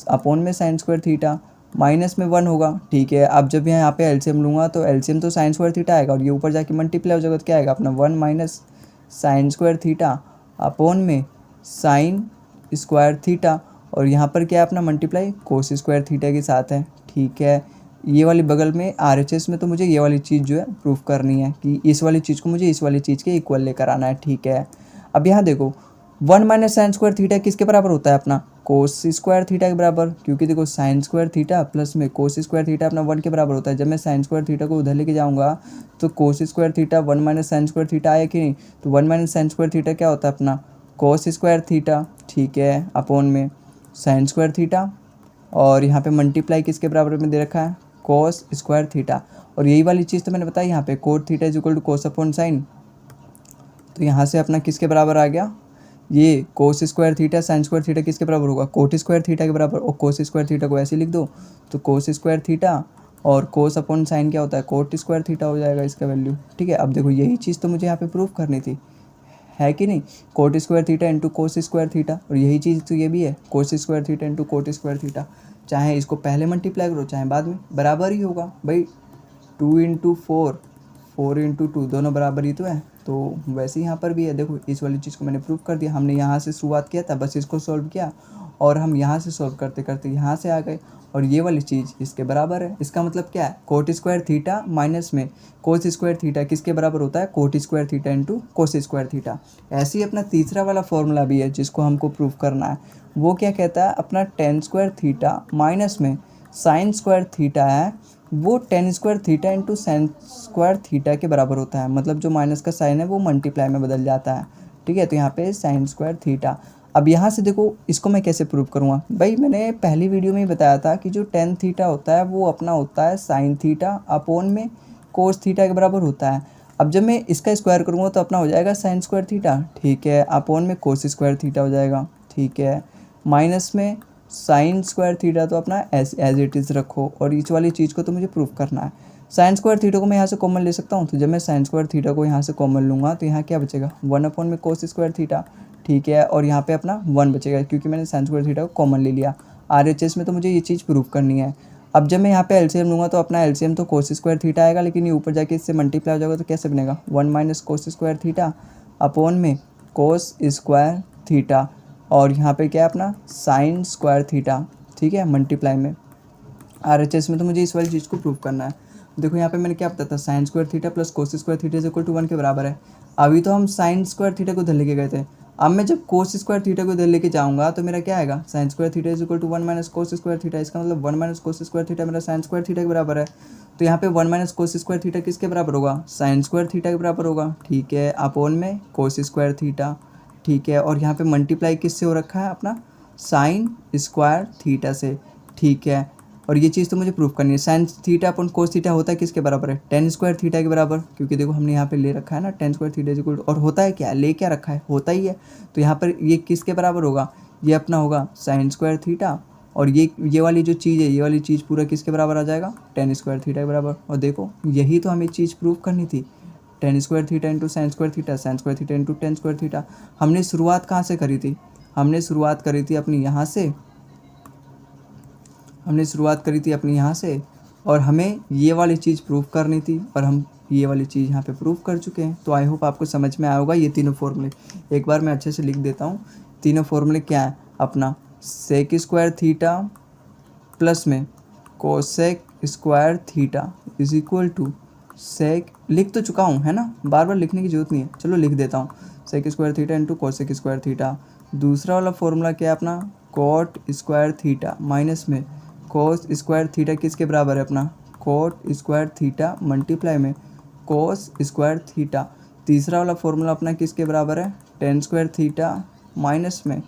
अपॉन में साइन स्क्वायर थीटा, माइनस में 1 होगा, ठीक है। अब जब यहाँ पे एलसीएम लूँगा तो एलसीएम तो साइन स्क्वायर थीटा आएगा और ये ऊपर जाके मल्टीप्लाई हो जाएगा तो क्या आएगा अपना 1 minus sign square theta upon में साइन स्क्वायर थीटा, और यहाँ पर क्या है अपना मल्टीप्लाई कोस स्क्वायर थीटा के साथ है, ठीक है। ये वाली बगल में RHS में तो मुझे ये वाली चीज़ जो है प्रूफ करनी है कि इस वाली चीज़ को मुझे इस वाली चीज़ के इक्वल लेकर आना है, ठीक है। अब यहाँ देखो 1 माइनस साइन स्क्वायर थीटा किसके बराबर होता है अपना कोस स्क्वायर थीटा के बराबर, क्योंकि देखो साइन स्क्वायर थीटा प्लस में कोस स्क्वायर थीटा अपना 1 के बराबर होता है। जब मैं साइन स्क्वायर थीटा को उधर लेके जाऊँगा तो कोस square theta 1 minus sign square theta आया कि नहीं, तो 1 माइनस साइन स्क्वायर थीटा क्या होता है अपना कोस स्क्वायर थीटा, ठीक है, अपॉन में साइन स्क्वायर थीटा, और यहाँ पे मल्टीप्लाई किसके बराबर में दे रखा है कोस स्क्वायर थीटा। और यही वाली चीज़ तो मैंने बताई यहाँ पे cot theta is equal to cos upon sine, तो यहाँ से अपना किसके बराबर आ गया, ये cos square theta sine square theta किसके बराबर होगा कोट स्क्वायर थीटा के बराबर, और कोस स्क्वायर थीटा को ऐसे लिख दो तो कोस स्क्वायर थीटा और कोस अपॉन साइन क्या होता है कोट स्क्वायर थीटा हो जाएगा इसका वैल्यू, ठीक है। अब देखो यही चीज़ तो मुझे यहाँ पे प्रूफ करनी थी, है कि नहीं, coat square theta into cos square theta, और यही चीज़ तो ये भी है कोस square theta into cot square theta. चाहे इसको पहले मल्टीप्लाई करो चाहे बाद में बराबर ही होगा भाई, 2 इंटू 4 4 इंटू 2 दोनों बराबर ही तो है। तो वैसे ही यहाँ पर भी है, देखो इस वाली चीज़ को मैंने प्रूफ कर दिया। हमने यहाँ से शुरुआत किया था, बस इसको सॉल्व किया और हम यहाँ से सॉल्व करते करते यहाँ से आ गए, और ये वाली चीज़ इसके बराबर है। इसका मतलब क्या है कोट स्क्वायर थीटा माइनस में कोस स्क्वायर थीटा किसके बराबर होता है coat square theta into cos square theta. ऐसे ही अपना तीसरा वाला फॉर्मूला भी है जिसको हमको प्रूफ करना है, वो क्या कहता है अपना टेन स्क्वायर थीटा माइनस में साइन स्क्वायर थीटा है, वो ten square theta into sine square theta के बराबर होता है। मतलब जो माइनस का साइन है वो मल्टीप्लाई में बदल जाता है, ठीक है। तो यहाँ पे साइन स्क्वायर थीटा। अब यहाँ से देखो इसको मैं कैसे प्रूव करूँगा, भाई मैंने पहली वीडियो में ही बताया था कि जो टेन थीटा होता है वो अपना होता है साइन थीटा अपॉन में कोस थीटा के बराबर होता है। अब जब मैं इसका स्क्वायर करूँगा तो अपना हो जाएगा साइन स्क्वायर थीटा, ठीक है, अपॉन में कोस स्क्वायर थीटा हो जाएगा, ठीक है, माइनस में साइन स्क्वायर थीटा तो अपना एज इट इज़ रखो, और इस वाली चीज़ को तो मुझे प्रूफ करना है। साइन स्क्वायर थीटा को मैं यहाँ से कॉमन ले सकता हूँ, तो जब मैं साइन स्क्वायर थीटा को यहाँ से कॉमन लूँगा तो यहाँ क्या बचेगा 1 अपॉन में कोस स्क्वायर थीटा, ठीक है, और यहाँ पे अपना 1 बचेगा क्योंकि मैंने साइन स्क्वायर थीटा को कॉमन ले लिया। RHS में तो मुझे ये चीज़ प्रूफ करनी है। अब जब मैं यहाँ पे एलसीएम लूँगा तो अपना एलसीएम तो कोस स्क्वायर थीटा आएगा, लेकिन ये ऊपर जाके इससे मल्टीप्लाई हो जाएगा तो कैसे बनेगा 1 minus cos square theta upon में कोस स्क्वायर थीटा, और यहाँ पे क्या है अपना साइन स्क्वायर थीटा, ठीक है, मल्टीप्लाई में। RHS में तो मुझे इस वाली चीज़ को प्रूव करना है। देखो यहाँ पे मैंने क्या बताया था sine square theta plus cos square theta is equal to 1 के बराबर है। अभी तो हम साइन स्क्वायर थीटा को इधर लेके गए थे, अब मैं जब कोस स्क्वायर थीटा को इधर लेके जाऊँगा तो मेरा क्या आएगा sine square theta is equal to 1 minus cos square theta. इसका मतलब 1 माइनस कोस स्क्वायर थीटा मेरा साइन स्क्वायर थीटा के बराबर है। तो यहाँ पे 1 माइनस कोस स्क्वायर थीटा किसके बराबर होगा साइन स्क्वायर थीटा के बराबर होगा, ठीक है, अपॉन में कोस स्क्वायर थीटा, ठीक है, और यहाँ पे मल्टीप्लाई किससे हो रखा है अपना साइन स्क्वायर थीटा से, ठीक है। और ये चीज़ तो मुझे प्रूफ करनी है, sine theta upon cos theta होता है किसके बराबर है टेन स्क्वायर थीटा के बराबर, क्योंकि देखो हमने यहाँ पे ले रखा है ना टेन स्क्वायर थीटा इक्वल, और होता है क्या ले क्या रखा है होता ही है। तो यहाँ पर ये किसके बराबर होगा ये अपना होगा साइन स्क्वायर थीटा, और ये वाली जो चीज़ है ये वाली चीज़ पूरा किसके बराबर आ जाएगा टेन स्क्वायर थीटा के बराबर। और देखो यही तो हमें चीज़ प्रूफ करनी थी, ten square theta into sine square theta, sine square theta into ten square theta. हमने शुरुआत कहाँ से करी थी? हमने शुरुआत करी थी अपनी यहाँ से, और हमें ये वाली चीज़ प्रूव करनी थी और हम ये वाली चीज़ यहाँ पे प्रूव कर चुके हैं। तो आई होप आपको समझ में आया होगा ये तीनों फॉर्मूले। एक बार मैं अच्छे से लिख देता हूँ। तीनों फॉर्मूले क्या है अपना? सेक स्क्वायर थीटा प्लस में cosec square theta is equal to sec, लिख तो चुका हूँ है ना, बार बार लिखने की जरूरत नहीं है, चलो लिख देता हूँ। Sec square theta into cosec square theta. दूसरा वाला फॉर्मूला क्या है अपना? कोट स्क्वायर थीटा माइनस में कोस स्क्वायर थीटा किसके बराबर है अपना? कोट स्क्वायर थीटा मल्टीप्लाई में कोस स्क्वायर थीटा। तीसरा वाला फॉर्मूला अपना किसके बराबर है? टेन स्क्वायर थीटा माइनस में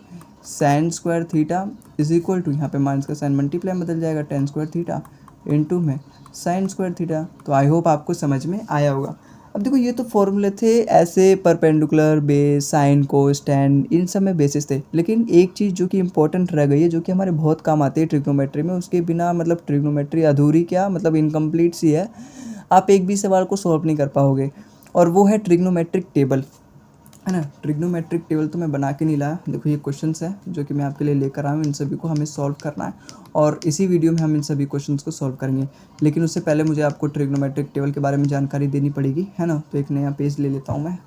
sine square theta is equal to, यहाँ पे माइनस का साइन मल्टीप्लाई बदल जाएगा, टेन स्क्वायर थीटा इनटू में साइन स्क्वायर थीटा। तो आई होप आपको समझ में आया होगा। अब देखो ये तो फॉर्मूले थे ऐसे परपेंडिकुलर, बेस, साइन, कोस, टैन, इन सब में बेसिस थे। लेकिन एक चीज़ जो कि इंपॉर्टेंट रह गई है, जो कि हमारे बहुत काम आती है ट्रिग्नोमेट्री में, उसके बिना मतलब ट्रिग्नोमेट्री अधूरी, क्या मतलब इनकम्प्लीट सी है, आप एक भी सवाल को सॉल्व नहीं कर पाओगे, और वो है ट्रिग्नोमेट्रिक टेबल, है ना। ट्रिग्नोमेट्रिक टेबल तो मैं बना के नहीं लाया, देखो ये क्वेश्चंस है जो कि मैं आपके लिए लेकर आया हूँ, इन सभी को हमें सॉल्व करना है और इसी वीडियो में हम इन सभी क्वेश्चंस को सॉल्व करेंगे। लेकिन उससे पहले मुझे आपको ट्रिग्नोमेट्रिक टेबल के बारे में जानकारी देनी पड़ेगी, है ना। तो एक नया पेज ले लेता हूँ मैं।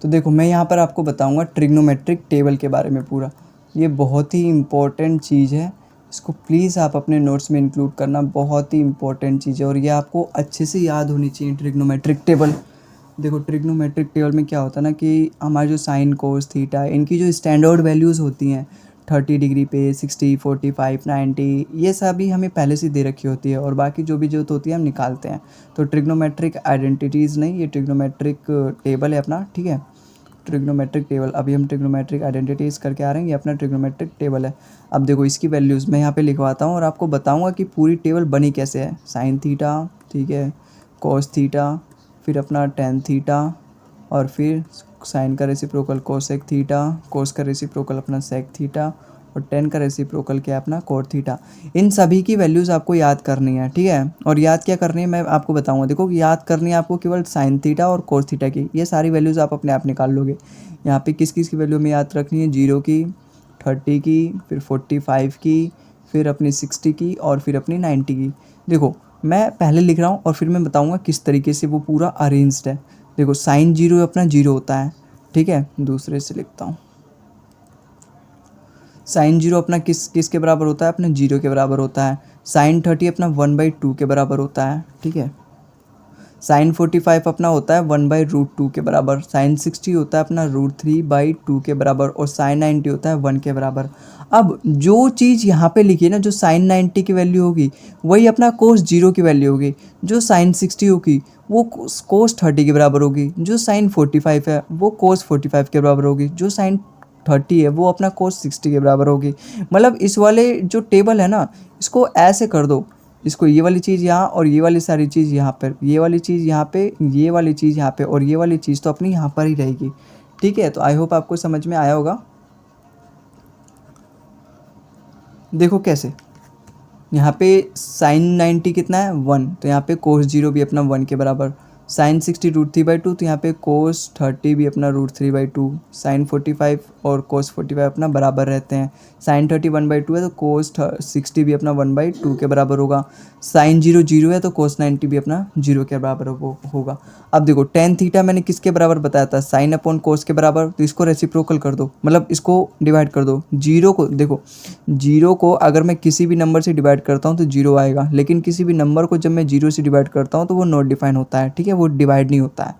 तो देखो मैं यहाँ पर आपको बताऊँगा ट्रिग्नोमेट्रिक टेबल के बारे में पूरा। ये बहुत ही इम्पोर्टेंट चीज़ है, इसको प्लीज़ आप अपने नोट्स में इंक्लूड करना, बहुत ही इंपॉर्टेंट चीज़ है और ये आपको अच्छे से याद होनी चाहिए ट्रिग्नोमेट्रिक टेबल। देखो ट्रिग्नोमेट्रिक टेबल में क्या होता है ना कि हमारे जो साइन, कोस, थीटा, इनकी जो स्टैंडर्ड वैल्यूज़ होती हैं 30 डिग्री पे, 60, 45, 90, ये सभी हमें पहले से दे रखी होती है और बाकी जो भी जरूरत होती है हम निकालते हैं। तो ट्रिग्नोमेट्रिक आइडेंटिटीज़ नहीं, ये ट्रिग्नोमेट्रिक टेबल है अपना, ठीक है। ट्रिग्नोमेट्रिक टेबल, अभी हम ट्रिग्नोमेट्रिक आइडेंटिटीज़ करके आ रहे हैं, ये अपना ट्रिग्नोमेट्रिक टेबल है। अब देखो इसकी वैल्यूज़ मैं यहाँ पे लिखवाता हूँ और आपको बताऊँगा कि पूरी टेबल बनी कैसे है। साइन थीटा, ठीक है, कोस थीटा, फिर अपना टेन थीटा, और फिर साइन का रेसिप्रोकल कोसेक थीटा, कोस का रेसिप्रोकल अपना सेक थीटा, और टेन का रेसिप्रोकल क्या है अपना कोट थीटा। इन सभी की वैल्यूज़ आपको याद करनी है, ठीक है। और याद क्या करनी है मैं आपको बताऊंगा। देखो याद करनी है आपको केवल साइन थीटा और कोस थीटा की, ये सारी वैल्यूज़ आप अपने आप निकाल लोगे। यहाँ पे किस किस की वैल्यू में याद रखनी है? 0 की, 30 की, फिर 45 की, फिर अपनी 60 की, और फिर अपनी 90 की। देखो मैं पहले लिख रहा हूँ और फिर मैं बताऊँगा किस तरीके से वो पूरा अरेंज्ड है। देखो साइन 0 अपना 0 होता है, ठीक है। दूसरे से लिखता हूँ, साइन 0 अपना किस के बराबर होता है? अपना 0 के बराबर होता है। साइन 30 अपना 1/2 के बराबर होता है, ठीक है। साइन 45 अपना होता है 1/√2 के बराबर। साइन 60 होता है अपना √3/2 के बराबर, और साइन 90 होता है 1 के बराबर। अब जो चीज़ यहाँ पे लिखी है ना, जो साइन 90 की वैल्यू होगी वही अपना कोस 0 की वैल्यू होगी। जो साइन 60 होगी वो कोस 30 के बराबर होगी। जो साइन 45 है वो कोस 45 के बराबर होगी। जो साइन 30 है वो अपना कोस 60 के बराबर होगी। मतलब इस वाले जो टेबल है ना, इसको ऐसे कर दो, इसको ये वाली चीज़ यहाँ और ये वाली सारी चीज़ यहाँ पर, ये वाली चीज़ यहाँ पे, ये वाली चीज़ यहाँ पे, और ये वाली चीज़ तो अपनी यहाँ पर ही रहेगी, ठीक है। तो आई होप आपको समझ में आया होगा। देखो कैसे, यहाँ पे साइन 90 कितना है? 1, तो यहाँ पे कोस 0 भी अपना 1 के बराबर। साइन 60 √3/2, तो यहाँ पे कोस 30 भी अपना √3/2। साइन 45 और कोस 45 अपना बराबर रहते हैं। साइन 30 1/2 है तो कोस 60 भी अपना 1/2 के बराबर होगा। साइन 0 0 है तो कोस 90 भी अपना 0 के बराबर होगा। अब देखो टेन थीटा मैंने किसके बराबर बताया था? साइन अपॉन कोस के बराबर। तो इसको रेसिप्रोकल कर दो, मतलब इसको डिवाइड कर दो। 0 को देखो, 0 को अगर मैं किसी भी नंबर से डिवाइड करता हूँ तो 0 आएगा, लेकिन किसी भी नंबर को जब मैं 0 से डिवाइड करता हूँ तो वो नॉट डिफाइन होता है, ठीक है, वो डिवाइड नहीं होता है,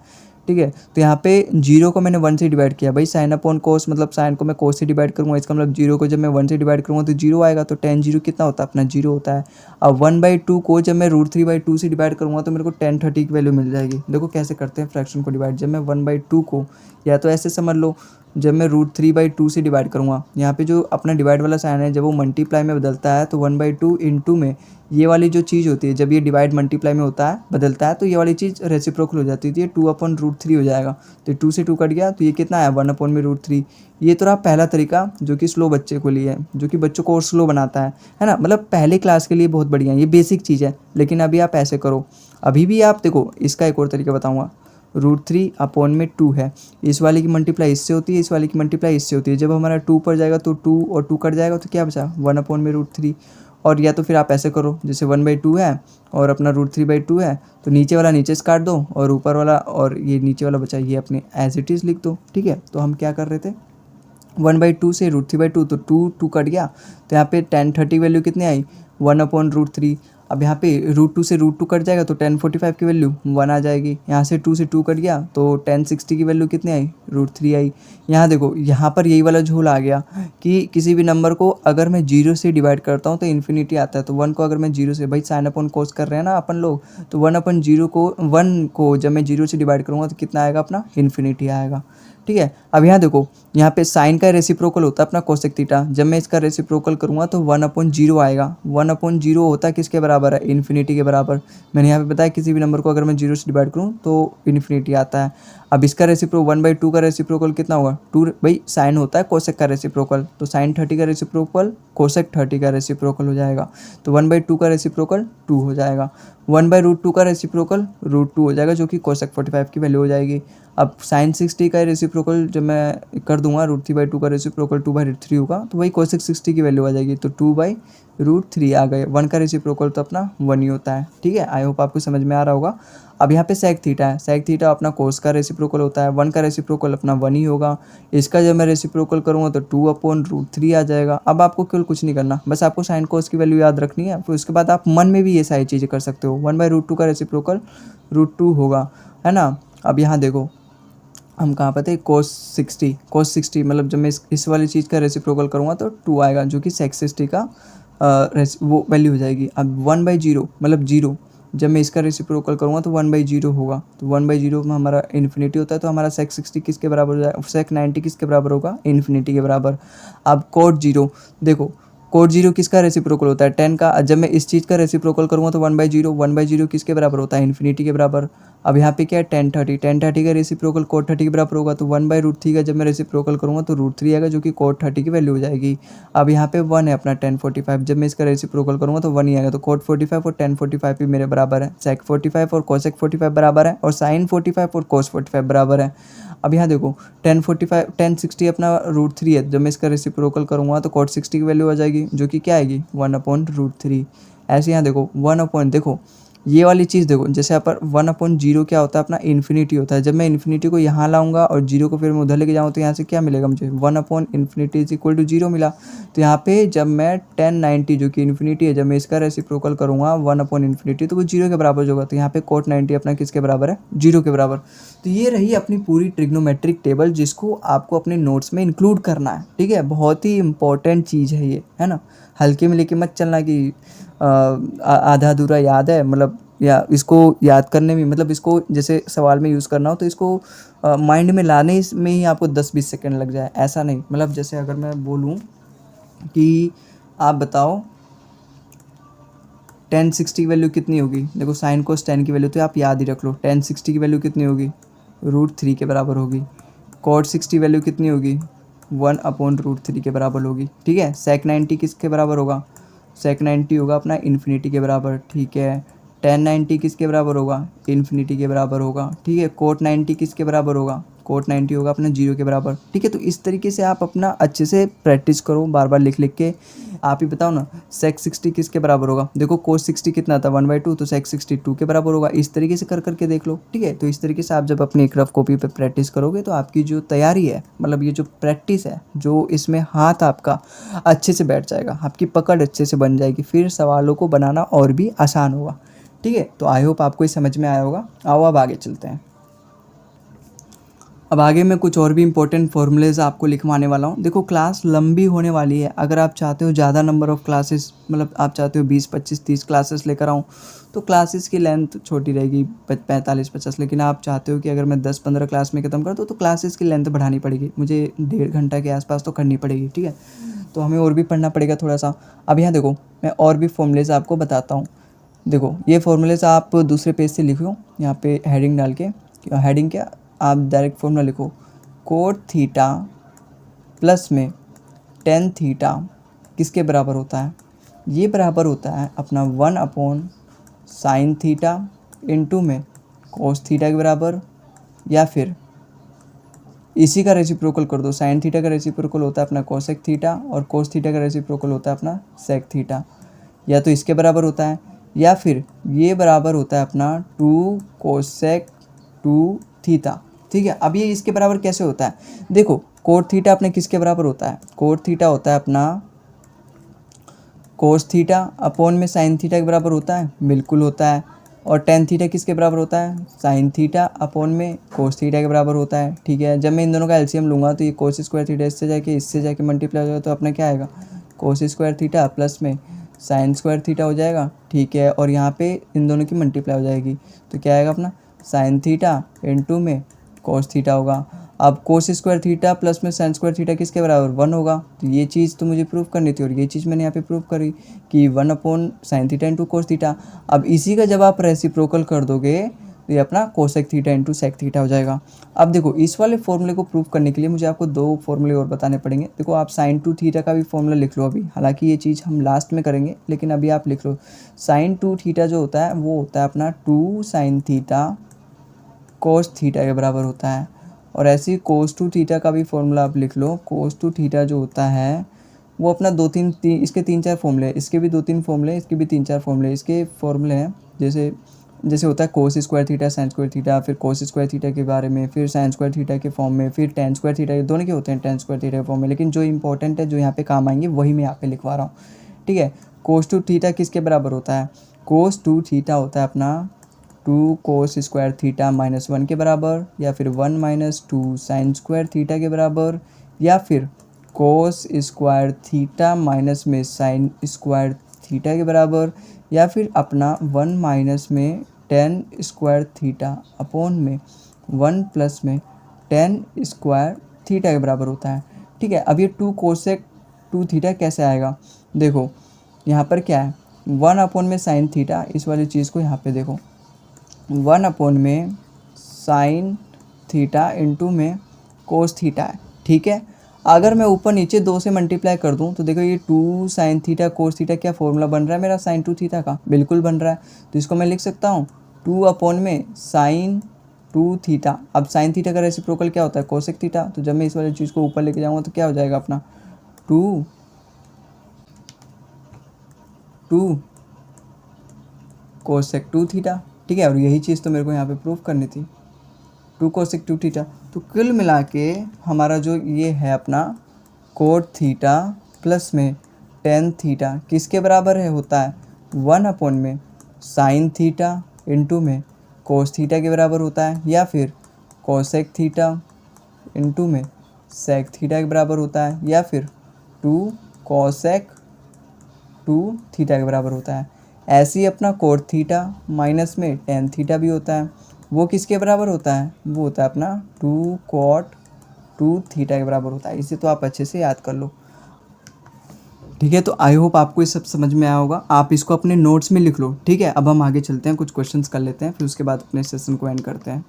ठीक है। तो यहाँ पे 0 को मैंने 1 से डिवाइड किया, भाई साइन अपॉन कोस, मतलब साइन को मैं कोस से डिवाइड करूँगा, इसका मतलब 0 को जब मैं 1 से डिवाइड करूँगा तो 0 आएगा। तो टेन 0 कितना होता है? अपना 0 होता है। अब 1/2 को जब मैं √3/2 से डिवाइड करूँगा तो मेरे को टेन 30 की वैल्यू मिल जाएगी। देखो कैसे करते हैं फ्रैक्शन को डिवाइड। जब मैं 1/2 को, या तो ऐसे समझ लो जब मैं √3/2 से डिवाइड करूँगा, यहाँ पे जो अपना डिवाइड वाला साइन है जब वो मल्टीप्लाई में बदलता है तो 1/2 इंटू में ये वाली जो चीज़ होती है, जब ये डिवाइड मल्टीप्लाई में होता है बदलता है तो ये वाली चीज़ रेसिप्रोकल हो जाती है, तो ये 2/√3 हो जाएगा। तो 2 से 2 कट गया तो ये कितना है 1/√3। ये तो रहा पहला तरीका जो कि स्लो बच्चे को लिए है, जो कि बच्चों को और स्लो बनाता है ना, मतलब पहले क्लास के लिए बहुत बढ़िया है, ये बेसिक चीज़ है। लेकिन अभी आप ऐसे करो, अभी भी आप देखो, इसका एक और तरीका बताऊँगा। √3/2 है, इस वाले की मल्टीप्लाई इससे होती है, इस वाले की मल्टीप्लाई इससे होती है। जब हमारा 2 पर जाएगा तो 2 और 2 कट जाएगा तो क्या बचा 1/√3। और या तो फिर आप ऐसे करो, जैसे 1/2 है और अपना √3/2 है, तो नीचे वाला नीचे से काट दो और ऊपर वाला और ये नीचे वाला बचा ये अपने एज इट इज़ लिख दो। ठीक है, तो हम क्या कर रहे थे 1/2 से √3/2, तो 2 कट गया, तो यहाँ पे 1030 वैल्यू कितनी आई 1/√3। अब यहाँ पे √2 से √2 कट जाएगा तो 1045 की वैल्यू 1 आ जाएगी। यहाँ से 2 से 2 कट गया तो 1060 की वैल्यू कितनी आई √3 आई। यहाँ देखो, यहाँ पर यही वाला झोल आ गया कि किसी भी नंबर को अगर मैं 0 से डिवाइड करता हूँ तो इन्फिनिटी आता है। तो 1 को अगर मैं 0 से, भाई साइन अपॉन कोस कर रहे हैं ना अपन लोग, तो 1 को जब मैं 0 से डिवाइड करूँगा तो कितना आएगा अपना इन्फिनिटी आएगा। ठीक है, अब यहाँ देखो, यहाँ पे साइन का रेसिप्रोकल होता है अपना कोसेक थीटा, जब मैं इसका रेसिप्रोकल करूँगा तो 1/0 आएगा। 1/0 होता है किसके बराबर है इन्फिनिटी के बराबर। मैंने यहाँ पे बताया किसी भी नंबर को अगर मैं 0 से डिवाइड करूँ तो इन्फिनिटी आता है। अब इसका 1/2 का रेसिप्रोकल कितना होगा 2, भाई साइन होता है कोसेक का रेसिप्रोकल, तो साइन 30 का रेसिप्रोकल कोसेक 30 का रेसिप्रोकल हो जाएगा। तो 1/2 का रेसिप्रोकल 2 हो जाएगा। 1/√2 का रेसिप्रोकल √2 हो जाएगा, जो कि कोसेक 45 की वैल्यू हो जाएगी। अब साइन 60 का रेसिप्रोकल जब मैं कर दूंगा, √3/2 का रेसिप्रोकल 2/3 होगा, तो वही कोसेक 60 की वैल्यू आ जाएगी, तो 2/√3 आ गए। 1 का रेसिप्रोकल तो अपना 1 ही होता है। ठीक है, आई होप आपको समझ में आ रहा होगा। अब यहाँ पे सेक थीटा है, सेक थीटा अपना कोस का रेसिप्रोकल होता है, 1 का रेसिप्रोकल अपना 1 ही होगा। इसका जब मैं रेसिप्रोकल करूँगा तो 2/√3 आ जाएगा। अब आपको केवल कुछ नहीं करना, बस आपको साइन कोस की वैल्यू याद रखनी है, फिर उसके बाद आप मन में भी ये सारी चीज़ें कर सकते हो। 1/√2 का रेसिप्रोकल √2 होगा, है ना। अब यहाँ देखो, हम कहाँ पर थे, cos 60 मतलब जब मैं इस वाली चीज़ का रेसिप्रोकल करूँगा तो 2 आएगा, जो कि sec 60 का वो वैल्यू हो जाएगी। अब 1/0 मतलब 0, जब मैं इसका रेसिप्रोकल करूँगा तो 1/0 होगा, तो 1/0 में हमारा इन्फिनिटी होता है, तो हमारा sec 60 किसके बराबर हो जाएगा, sec 90 किसके बराबर होगा इन्फिनिटी के बराबर। अब cot 0 देखो, cot 0 किसका रेसिप्रोकल होता है 10 का, जब मैं इस चीज़ का रेसिप्रोकल करूँगा तो 1/0 किसके बराबर होता है इन्फिनिटी के बराबर। अब यहाँ पे क्या है 1030 का रेसिप्रोकल cot 30 के बराबर होगा, तो 1/√3 का जब मैं रेसिप्रोकल करूँगा तो √3 आएगा, जो कि cot 30 की वैल्यू हो जाएगी। अब यहाँ पे 1 है अपना 1045, जब मैं इसका रेसिप्रोकल करूँगा तो 1 ही आएगा, तो cot 45 और 1045 भी मेरे बराबर है, sec 45 और cosec 45 बराबर है, और sin 45 और cos 45 बराबर है। अब यहाँ देखो 1060 अपना √3 है, जब मैं इसका रेसिप्रोकल करूँगा तो cot 60 की वैल्यू आ जाएगी, जो कि क्या आएगी 1/√3। ऐसे यहाँ देखो देखो ये वाली चीज़ देखो, जैसे यहाँ पर 1/0 क्या होता है अपना इन्फिनिटी होता है। जब मैं इन्फिनिटी को यहाँ लाऊंगा और 0 को फिर मैं उधर लेके जाऊँ तो यहाँ से क्या मिलेगा मुझे 1/∞ = 0 मिला। तो यहाँ पे जब मैं 1090 जो कि इन्फिनिटी है, जब मैं इसका रेसिप्रोकल करूँगा 1/∞ तो वो 0 के बराबर होगा, तो यहाँ पे cot 90 अपना किसके बराबर है 0 के बराबर। तो ये रही अपनी पूरी ट्रिग्नोमेट्रिक टेबल, जिसको आपको अपने नोट्स में इंक्लूड करना है। ठीक है, बहुत ही इंपॉर्टेंट चीज़ है ये, है ना। हल्के में लेके मत चलना कि आधा अधूरा याद है, मतलब या इसको याद करने में, मतलब इसको जैसे सवाल में यूज़ करना हो तो इसको माइंड में लाने में ही आपको 10-20 सेकंड लग जाए, ऐसा नहीं। मतलब जैसे अगर मैं बोलूँ कि आप बताओ 1060 की वैल्यू कितनी होगी, देखो साइन कोस 10 की वैल्यू तो आप याद ही रख लो, 1060 की वैल्यू कितनी होगी √3 के बराबर होगी। cot 60 वैल्यू कितनी होगी 1/√3 के बराबर होगी। ठीक है, sec 90 किसके बराबर होगा, sec 90 होगा अपना इन्फिनिटी के बराबर। ठीक है, tan 90 किसके बराबर होगा इन्फिनिटी के बराबर होगा। ठीक है, cot 90 किसके बराबर होगा, cot 90 होगा अपना 0 के बराबर। ठीक है, तो इस तरीके से आप अपना अच्छे से प्रैक्टिस करो, बार बार लिख लिख के। आप ही बताओ ना sec 60 किसके बराबर होगा, देखो cos 60 कितना था 1/2, तो sec 60 2 के बराबर होगा। इस तरीके से कर करके देख लो। ठीक है, तो इस तरीके से आप जब अपनी एक रफ कॉपी पे प्रैक्टिस करोगे तो आपकी जो तैयारी है, मतलब ये जो प्रैक्टिस है, जो इसमें हाथ आपका अच्छे से बैठ जाएगा, आपकी पकड़ अच्छे से बन जाएगी, फिर सवालों को बनाना और भी आसान होगा। ठीक है, तो आई होप आपको ये समझ में आया होगा। आओ अब आगे चलते हैं। अब आगे मैं कुछ और भी इंपॉर्टेंट फॉर्मूलेज आपको लिखवाने वाला हूँ। देखो क्लास लंबी होने वाली है, अगर आप चाहते हो ज़्यादा नंबर ऑफ़ क्लासेस, मतलब आप चाहते हो 20 25 30 क्लासेस लेकर आऊँ, तो क्लासेस की लेंथ छोटी रहेगी 45 50। लेकिन आप चाहते हो कि अगर मैं 10 15 क्लास में ख़त्म कर दूँ तो क्लासेस की लेंथ बढ़ानी पड़ेगी, मुझे 1.5 घंटा के आसपास तो करनी पड़ेगी, ठीक है। तो हमें और भी पढ़ना पड़ेगा थोड़ा सा। अब यहाँ देखो मैं और भी फॉर्मूलेज आपको बताता हूँ। देखो ये फॉर्मूलेज आप दूसरे पेज से लिखो, यहाँ पे हेडिंग डाल के, हेडिंग क्या, आप डायरेक्ट फॉर्मूला लिखो, कोट थीटा प्लस में टेन थीटा किसके बराबर होता है, ये बराबर होता है अपना 1 साइन थीटा इंटू में कोस थीटा के बराबर, या फिर इसी का रेसिप्रोकल कर दो, साइन थीटा का रेसिप्रोकल होता है अपना कोसेक थीटा और कोस थीटा का रेसिप्रोकल होता है अपना सेक थीटा, या तो इसके बराबर होता है या फिर ये बराबर होता है अपना 2 कोसेक 2 थीटा, ठीक है। अब ये इसके बराबर कैसे होता है, देखो कोट थीटा अपने किसके बराबर होता है, कोट थीटा होता है अपना कोस थीटा अपॉन में साइन थीटा के बराबर होता है, बिल्कुल होता है। और टेन थीटा किसके बराबर होता है, साइन थीटा अपॉन में कोस थीटा के बराबर होता है, ठीक है। जब मैं इन दोनों का एलसीएम लूँगा तो ये कोस स्क्वायर थीटा इससे जाके मल्टीप्लाई हो जाएगा, तो अपना क्या आएगा, कोस स्क्वायर थीटा प्लस में साइन स्क्वायर थीटा हो जाएगा, ठीक है। और यहाँ पे इन दोनों की मल्टीप्लाई हो जाएगी, तो क्या आएगा अपना साइन थीटा इंटू में कोस थीटा होगा। अब कोस स्क्वायर थीटा प्लस में साइन स्क्वायर थीटा किसके बराबर 1 होगा, तो ये चीज़ तो मुझे प्रूव करनी थी और ये चीज़ मैंने यहाँ पे प्रूव करी कि 1 sine theta into cos theta. अब इसी का जब आप रेसिप्रोकल कर दोगे तो ये अपना cosec theta into sec theta हो जाएगा। अब देखो इस वाले फॉर्मूले को प्रूव करने के लिए मुझे आपको 2 फॉर्मूले और बताने पड़ेंगे। देखो आप साइन 2 थीटा का भी फॉर्मूला लिख लो अभी, हालांकि ये चीज़ हम लास्ट में करेंगे, लेकिन अभी आप लिख लो। साइन 2 थीटा जो होता है वो होता है अपना 2 साइन थीटा कोस थीटा के बराबर होता है। और ऐसे ही कोस 2 थीटा का भी फॉर्मूला आप लिख लो। कोस 2 थीटा जो होता है वो अपना इसके 3-4 फॉर्मूले, इसके भी 2-3 फॉर्मूले, इसके भी 3-4 फॉर्मूले, इसके फॉर्मूले हैं जैसे होता है कोस square theta sine square theta, फिर कोस स्क्वायर थीटा के बारे में, फिर साइन स्क्वायर थीटा के फॉर्म में, फिर टेन स्क्वायर थीटा के, दोनों के होते हैं टेन स्क्वायर थीटा के फॉर्म में, लेकिन जो इंपॉर्टेंट है जो यहाँ पे काम आएंगे वही मैं यहाँ पे लिखवा रहा हूँ, ठीक है। कोस 2 थीटा किसके बराबर होता है, कोस 2 थीटा होता है अपना 2 कोस स्क्वायर थीटा -1 के बराबर, या फिर 1 - 2 साइन स्क्वायर थीटा के बराबर, या फिर कोस स्क्वायर थीटा माइनस में साइन स्क्वायर थीटा के बराबर, या फिर अपना 1 माइनस में टेन स्क्वायर थीटा अपॉन में 1 प्लस में टेन स्क्वायर थीटा के बराबर होता है, ठीक है। अब ये 2 कोसेक 2 थीटा कैसे आएगा, देखो यहाँ पर क्या है 1 अपॉन में साइन थीटा, इस वाली चीज़ को यहाँ पे देखो 1 अपॉन में साइन थीटा इंटू में कोस थीटा है, ठीक है। अगर मैं ऊपर नीचे 2 से मल्टीप्लाई कर दूं तो देखो ये 2 साइन थीटा कोस थीटा क्या फॉर्मूला बन रहा है मेरा साइन 2 थीटा का, बिल्कुल बन रहा है। तो इसको मैं लिख सकता हूँ 2 अपॉन में साइन 2 थीटा। अब साइन थीटा का रेसिप्रोकल क्या होता है कोसेक थीटा, तो जब मैं इस वाली चीज़ को ऊपर लेके जाऊँगा तो क्या हो जाएगा अपना 2 कोसेक 2 थीटा, ठीक है। और यही चीज़ तो मेरे को यहाँ पे प्रूफ करनी थी 2 कोसेक 2 थीटा। तो कुल मिला के हमारा जो ये है अपना कोट थीटा प्लस में टेन थीटा किसके बराबर है होता है 1 अपॉन में साइन थीटा इंटू में कोस थीटा के बराबर होता है, या फिर कोसेक थीटा इंटू में सेक थीटा के बराबर होता है, या फिर 2 कोसेक 2 थीटा के बराबर होता है। ऐसे ही अपना कोट थीटा माइनस में टेन थीटा भी होता है, वो किसके बराबर होता है, वो होता है अपना 2 कॉट 2 थीटा के बराबर होता है। इसे तो आप अच्छे से याद कर लो, ठीक है। तो आई होप आपको ये सब समझ में आया होगा, आप इसको अपने नोट्स में लिख लो, ठीक है। अब हम आगे चलते हैं, कुछ क्वेश्चंस कर लेते हैं, फिर उसके बाद अपने सेशन को एंड करते हैं।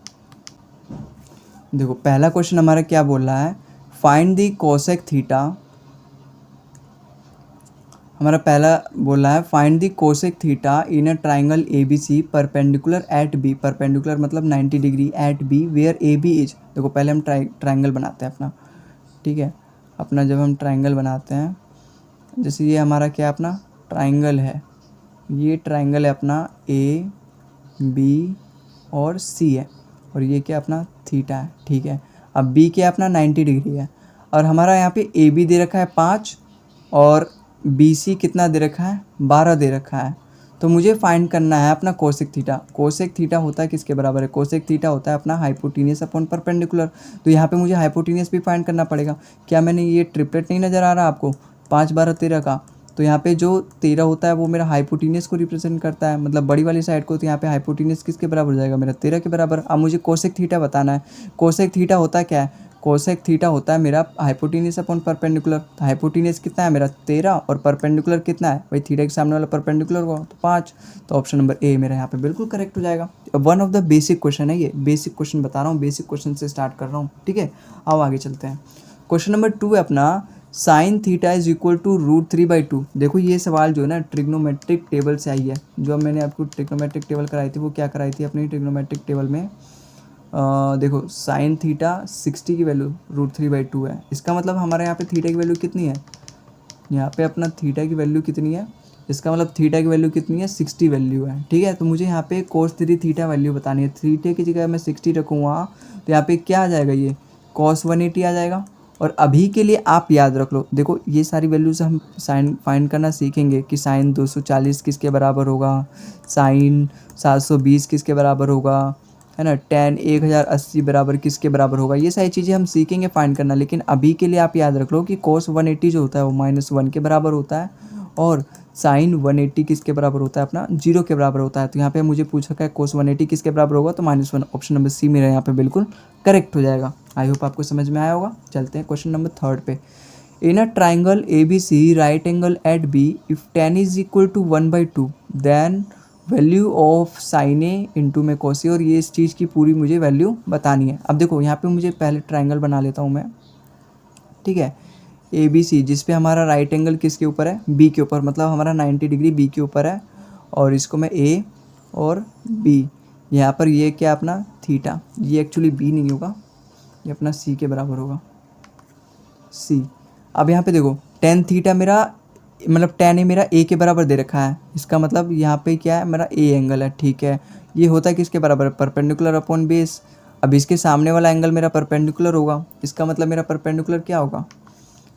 देखो पहला क्वेश्चन हमारा क्या बोल रहा है, फाइंड द कोसेक थीटा। हमारा पहला बोला है find the cosec theta in a triangle A B C perpendicular at B, perpendicular मतलब 90 degree at B where A B is. देखो पहले हम ट्राइंगल बनाते हैं अपना, ठीक है। अपना जब हम ट्राइंगल बनाते हैं, जैसे ये हमारा क्या अपना ट्राइंगल है, ये ट्राइंगल है अपना ए बी और सी है, और ये क्या अपना थीटा है, ठीक है। अब बी क्या अपना 90 डिग्री है, और हमारा यहाँ पे ए बी दे रखा है 5 और बी सी कितना दे रखा है 12 दे रखा है। तो मुझे फाइंड करना है अपना कोसेक थीटा। कोसेक थीटा होता है किसके बराबर है? कोसेक थीटा होता है अपना हाइपोटेन्यूस अपॉन परपेंडिकुलर। तो यहाँ पे मुझे हाइपोटेन्यूस भी फाइंड करना पड़ेगा। क्या मैंने ये ट्रिपलेट नहीं नज़र आ रहा आपको 5 12 13 का? तो यहाँ पे जो 13 होता है वो मेरा हाइपोटेन्यूस को रिप्रेजेंट करता है, मतलब बड़ी वाली साइड को। तो यहाँ पे हाइपोटेन्यूस किसके बराबर हो जाएगा? मेरा 13 के बराबर। अब मुझे कोसेक थीटा बताना है। कोसेक थीटा होता क्या है? कोसेक थीटा होता है मेरा हाइपोटेन्यूस अपॉन परपेंडिकुलर। तो हाइपोटेन्यूस कितना है मेरा? 13, और परपेंडिकुलर कितना है भाई? थीटा के सामने वाला परपेंडिकुलर को, तो 5। तो ऑप्शन नंबर ए मेरा यहाँ पे बिल्कुल करेक्ट हो जाएगा। One of the basic question है ये, बेसिक क्वेश्चन बता रहा हूँ, बेसिक क्वेश्चन से स्टार्ट कर रहा हूँ, ठीक है। आओ आगे चलते हैं। क्वेश्चन नंबर 2 है अपना, sine theta is equal to √3/2। देखो ये सवाल जो है ना ट्रिग्नोमेट्रिक टेबल से आई है। जो मैंने आपको ट्रिग्नोमेट्रिक टेबल कराई थी वो क्या कराई थी अपनी ट्रिग्नोमेट्रिक टेबल में? देखो साइन थीटा 60 की वैल्यू √3/2 है। इसका मतलब हमारे यहाँ पे थीटा की वैल्यू कितनी है? यहाँ पे अपना थीटा की वैल्यू कितनी है? इसका मतलब थीटा की वैल्यू कितनी है? 60 वैल्यू है, ठीक है। तो मुझे यहाँ पे cos 3 थीटा वैल्यू बतानी है। थीटा की जगह मैं 60 रखूँगा तो यहाँ पे क्या आ जाएगा? ये cos 180 आ जाएगा। और अभी के लिए आप याद रख लो, देखो ये सारी वैल्यूज हम साइन फाइंड करना सीखेंगे कि साइन 240 किसके बराबर होगा, साइन 720 किसके बराबर होगा, है ना, tan 1080 बराबर किसके बराबर होगा। ये सारी चीज़ें हम सीखेंगे फाइंड करना। लेकिन अभी के लिए आप याद रख लो कि cos 180 जो होता है वो -1 के बराबर होता है, और साइन 180 किसके बराबर होता है? अपना 0 के बराबर होता है। तो यहाँ पे मुझे पूछा है cos 180 किसके बराबर होगा? तो -1। ऑप्शन नंबर सी मेरा यहाँ पे बिल्कुल करेक्ट हो जाएगा। आई होप आपको समझ में आया होगा। चलते हैं क्वेश्चन नंबर 3 पे। In a triangle ABC right angle at B if tan is equal to 1/2 then value of sine A into में cos ए। और ये इस चीज़ की पूरी मुझे वैल्यू बतानी है। अब देखो यहाँ पे मुझे पहले ट्राइंगल बना लेता हूँ मैं, ठीक है। ABC जिस पे हमारा राइट एंगल किसके ऊपर है? B के ऊपर, मतलब हमारा 90 डिग्री B के ऊपर है। और इसको मैं A और B, यहाँ पर ये क्या अपना थीटा, ये एक्चुअली B नहीं होगा, ये अपना C के बराबर होगा, C। अब यहाँ पे देखो tan थीटा मेरा, मतलब tan ए मेरा A के बराबर दे रखा है। इसका मतलब यहाँ पे क्या है? मेरा A एंगल है, ठीक है। ये होता है किसके बराबर? Perpendicular upon base. अब इसके सामने वाला एंगल मेरा परपेंडिकुलर होगा। इसका मतलब मेरा परपेंडिकुलर क्या होगा?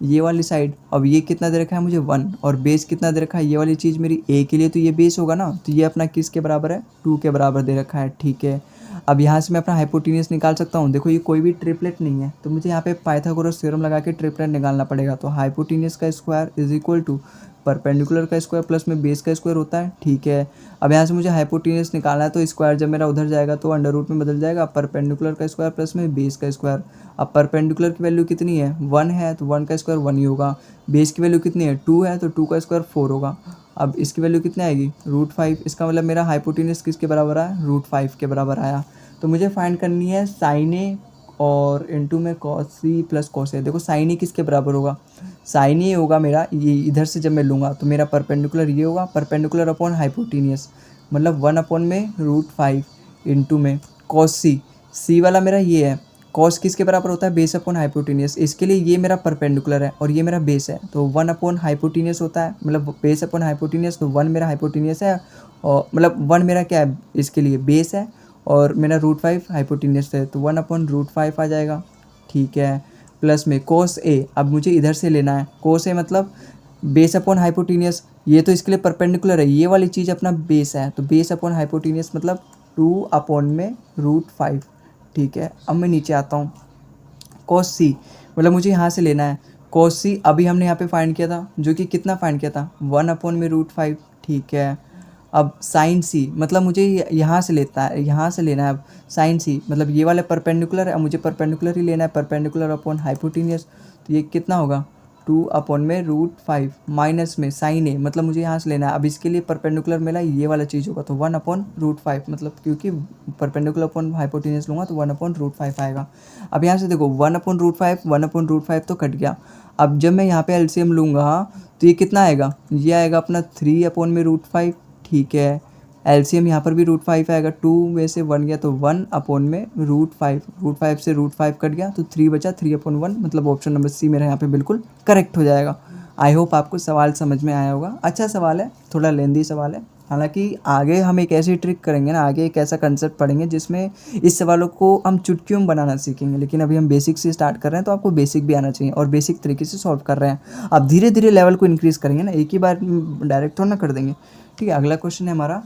ये वाली साइड। अब ये कितना दे रखा है मुझे? 1। और बेस कितना दे रखा है? ये वाली चीज़ मेरी ए के लिए, तो ये बेस होगा ना। तो ये अपना किसके बराबर है? 2 के बराबर दे रखा है, ठीक है। अब यहाँ से मैं अपना हाइपोटेन्यूस निकाल सकता हूँ। देखो ये कोई भी ट्रिपलेट नहीं है, तो मुझे यहाँ पे पाइथागोरस थ्योरम लगा के ट्रिपलेट निकालना पड़ेगा। तो हाइपोटेन्यूस का square is equal to perpendicular का स्क्वायर प्लस में बेस का स्क्वायर होता है, ठीक है। अब यहाँ से मुझे हाइपोटेन्यूस निकालना है, तो स्क्वायर जब मेरा उधर जाएगा तो अंडर रूट में बदल जाएगा। परपेंडिकुलर का स्क्वायर प्लस में बेस का स्क्वायर। अब परपेंडिकुलर की वैल्यू कितनी है? 1 है, तो 1 का स्क्वायर 1 ही होगा। बेस की वैल्यू कितनी है? 2 है, तो 2 का स्क्वायर 4 होगा। अब इसकी वैल्यू कितनी आएगी? √5। इसका मतलब मेरा हाइपोटेन्यूस किसके बराबर आया? √5 के बराबर आया। तो मुझे फाइंड करनी है साइन ए और इनटू में cos C प्लस cos ए। देखो साइन ए किसके बराबर होगा? साइन ए होगा मेरा, ये इधर से जब मैं लूँगा तो मेरा परपेंडिकुलर ये होगा, परपेंडिकुलर अपॉन हाइपोटेन्यूस, मतलब 1 अपॉन में √5 इंटू में cos C। C वाला मेरा ये है। cos किसके बराबर होता है? Base upon hypotenuse. इसके लिए ये मेरा परपेंडिकुलर है और ये मेरा बेस है, तो 1 अपॉन हाइपोटेन्यूस होता है, मतलब बेस अपॉन हाइपोटेन्यूस। तो 1 मेरा हाइपोटेन्यूस है, और मतलब 1 मेरा क्या है? इसके लिए बेस है, और मेरा √5 हाइपोटेन्यूस है, तो 1 अपॉन √5 आ जाएगा, ठीक है। प्लस में cos A, अब मुझे इधर से लेना है। cos A मतलब बेस अपॉन हाइपोटेन्यूस, ये तो इसके लिए परपेंडिकुलर है, ये वाली चीज़ अपना बेस है, तो बेस अपॉन हाइपोटेन्यूस मतलब 2 अपॉन में √5, ठीक है। अब मैं नीचे आता हूँ, cos C मतलब मुझे यहाँ से लेना है। cos C अभी हमने यहाँ पे फाइंड किया था, जो कि कितना फाइंड किया था? 1 अपॉन में √5, ठीक है। अब साइन C मतलब मुझे यहाँ से लेता है, यहाँ से लेना है। अब साइन C मतलब ये वाला परपेंडिकुलर है, मुझे परपेंडिकुलर ही लेना है, परपेंडिकुलर अपॉन हाइपोटेन्यूस। तो ये कितना होगा? 2 अपॉन में √5 माइनस में साइन ए, मतलब मुझे यहाँ से लेना है। अब इसके लिए परपेंडिकुलर मेरा ये वाला चीज़ होगा, तो 1 अपॉन √5, मतलब क्योंकि परपेंडिकुलर अपॉन हाइपोटेन्यूस लूँगा तो 1 अपॉन √5 आएगा। अब यहाँ से देखो 1 अपॉन √5 तो कट गया। अब जब मैं यहाँ पे एलसीएम लूँगा तो ये कितना आएगा? ये आएगा अपना 3 अपॉन में √5, ठीक है। एलसीएम यहाँ पर भी √5 आएगा, 2 में से 1 गया तो 1 अपॉन में √5 से √5 कट गया तो 3 बचा, 3 अपॉन 1, मतलब ऑप्शन नंबर सी मेरा यहाँ पे बिल्कुल करेक्ट हो जाएगा। आई होप आपको सवाल समझ में आया होगा। अच्छा सवाल है, थोड़ा लेंदी सवाल है, हालांकि आगे हम एक ऐसी ट्रिक करेंगे ना, आगे एक ऐसा कंसेप्ट पढ़ेंगे जिसमें इस सवालों को हम चुटकियों में बनाना सीखेंगे, लेकिन अभी हम बेसिक से स्टार्ट कर रहे हैं तो आपको बेसिक भी आना चाहिए और बेसिक तरीके से सॉल्व कर रहे हैं। अब धीरे धीरे लेवल को इंक्रीज़ करेंगे ना, एक ही बार डायरेक्ट थोड़ा ना कर देंगे। ठीक है, अगला क्वेश्चन है हमारा,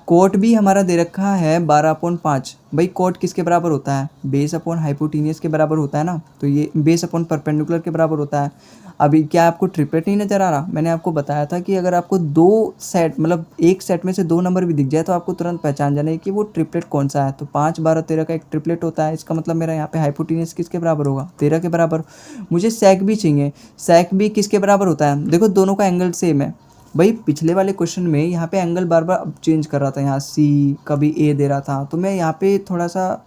कोट भी हमारा दे रखा है 12/5। भाई कोट किसके बराबर होता है, बेस अपॉन हाइपोटीनियस के बराबर होता है ना, तो ये बेस अपॉन परपेंडिकुलर के बराबर होता है। अभी क्या आपको ट्रिपलेट नहीं नज़र आ रहा, मैंने आपको बताया था कि अगर आपको दो सेट मतलब एक सेट में से दो नंबर भी दिख जाए तो आपको तुरंत पहचान जाना है कि वो ट्रिपलेट कौन सा है। तो 5, 12, 13 का एक ट्रिपलेट होता है, इसका मतलब मेरा यहाँ पे हाइपोटीनियस किसके बराबर होगा, 13 के बराबर। मुझे सेक भी चाहिए, सेक भी किसके बराबर होता है, देखो दोनों का एंगल सेम है। भाई पिछले वाले क्वेश्चन में यहाँ पे एंगल बार बार चेंज कर रहा था, यहाँ सी कभी ए दे रहा था, तो मैं यहाँ पे थोड़ा सा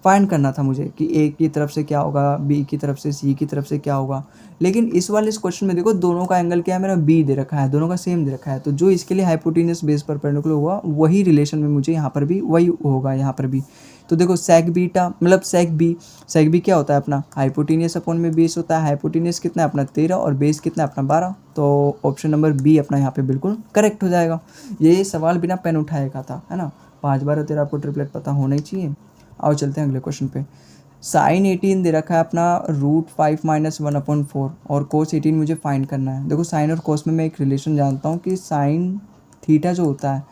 फाइंड करना था मुझे कि ए की तरफ से क्या होगा, बी की तरफ से, सी की तरफ से क्या होगा। लेकिन इस वाले इस क्वेश्चन में देखो दोनों का एंगल क्या है, मेरा बी दे रखा है, दोनों का सेम दे रखा है, तो जो इसके लिए हाइपोटेन्यूस बेस परपेंडिकुलर होगा वही रिलेशन में मुझे यहाँ पर भी वही होगा यहाँ पर भी। तो देखो सेक बीटा मतलब सेक बी क्या होता है अपना, हाइपोटेन्यूस अपॉन में बेस होता है। हाइपोटेन्यूस कितना है अपना 13 और बेस कितना है अपना 12, तो ऑप्शन नंबर बी अपना यहाँ पे बिल्कुल करेक्ट हो जाएगा। ये सवाल बिना पेन उठाए का था, है ना। 5, 12, 13 आपको ट्रिपलेट पता होना ही चाहिए। आओ चलते हैं अगले क्वेश्चन पे। साइन 18 दे रखा है अपना √5 - 1/4 और कोस 18 मुझे फाइंड करना है। देखो साइन और कोस में मैं एक रिलेशन जानता हूँ कि साइन थीटा जो होता है,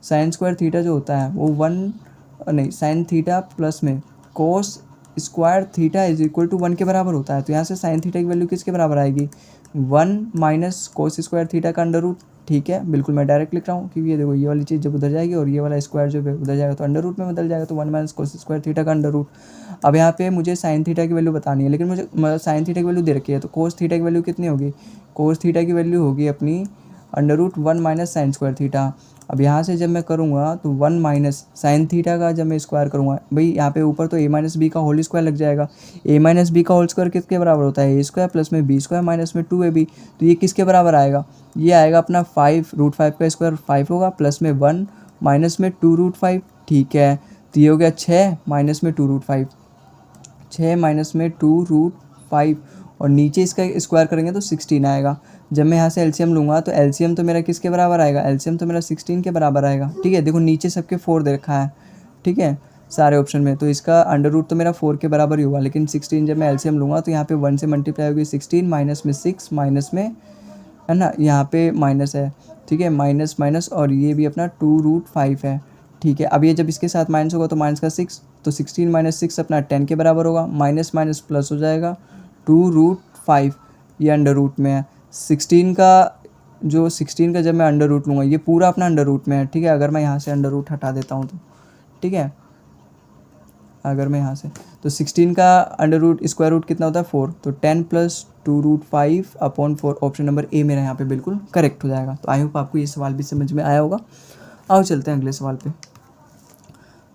साइन स्क्वायर थीटा जो होता है वो साइन थीटा प्लस में cos square theta is equal to 1 के बराबर होता है। तो यहाँ से साइन थीटा की वैल्यू किसके बराबर आएगी, 1 - कोस स्क्वायर थीटा का अंडर रूट। ठीक है, बिल्कुल मैं डायरेक्ट लिख रहा हूँ क्योंकि ये देखो ये वाली चीज़ जब उधर जाएगी और ये वाला स्क्वायर जो है उधर जाएगा तो अंडर रूट में बदल जाएगा, तो 1 - कोस स्क्वायर थीटा का अंडर रूट। अब यहाँ पे मुझे साइन थीटा की वैल्यू बतानी है, लेकिन मुझे साइन थीटा की वैल्यू दे रखी है, तो कोस थीटा की वैल्यू कितनी होगी, कोस थीटा की वैल्यू होगी अपनी √1 - साइन स्क्वायर थीटा। अब यहाँ से जब मैं करूँगा तो 1 माइनस साइन थीटा का जब मैं स्क्वायर करूँगा, भाई यहाँ पे ऊपर तो a - b का होल स्क्वायर लग जाएगा। a - b का होल स्क्वायर किसके बराबर होता है, a स्क्वायर प्लस में b स्क्वायर माइनस में 2ab। तो ये किसके बराबर आएगा, ये आएगा अपना 5 √5 का स्क्वायर 5 होगा, प्लस में 1 माइनस में 2 √5। ठीक है, तो ये हो गया 6 माइनस में 2 √5, 6 माइनस में 2 √5 और नीचे इसका स्क्वायर करेंगे तो 16 आएगा। जब मैं यहाँ से एलसीएम लूँगा तो एलसीएम तो मेरा किसके बराबर आएगा, एलसीएम तो मेरा 16 के बराबर आएगा। ठीक है, देखो नीचे सबके 4 दे रखा है, ठीक है सारे ऑप्शन में, तो इसका अंडर रूट तो मेरा 4 के बराबर ही होगा। लेकिन 16 जब मैं एलसीएम लूँगा तो यहाँ पे 1 से मल्टीप्लाई होगी 16 माइनस में 6 माइनस में, है ना, यहाँ पे माइनस है। ठीक है, माइनस माइनस और ये भी अपना 2 √5 है। ठीक है, अब ये जब इसके साथ माइनस होगा तो माइनस का 6, तो 16 - 6 अपना 10 के बराबर होगा, माइनस माइनस प्लस हो जाएगा 2 √5, ये अंडर रूट में है। 16 का जब मैं अंडर रूट लूँगा ये पूरा अपना अंडर रूट में है। ठीक है, अगर मैं यहाँ से अंडर रूट हटा देता हूँ तो, ठीक है, अगर मैं यहाँ से तो 16 का अंडर रूट स्क्वायर रूट कितना होता है 4, तो 10 + 2 √5/4, ऑप्शन नंबर ए मेरा यहाँ पे बिल्कुल करेक्ट हो जाएगा। तो आई होप आपको ये सवाल भी समझ में आया होगा। आओ चलते हैं अगले सवाल पे।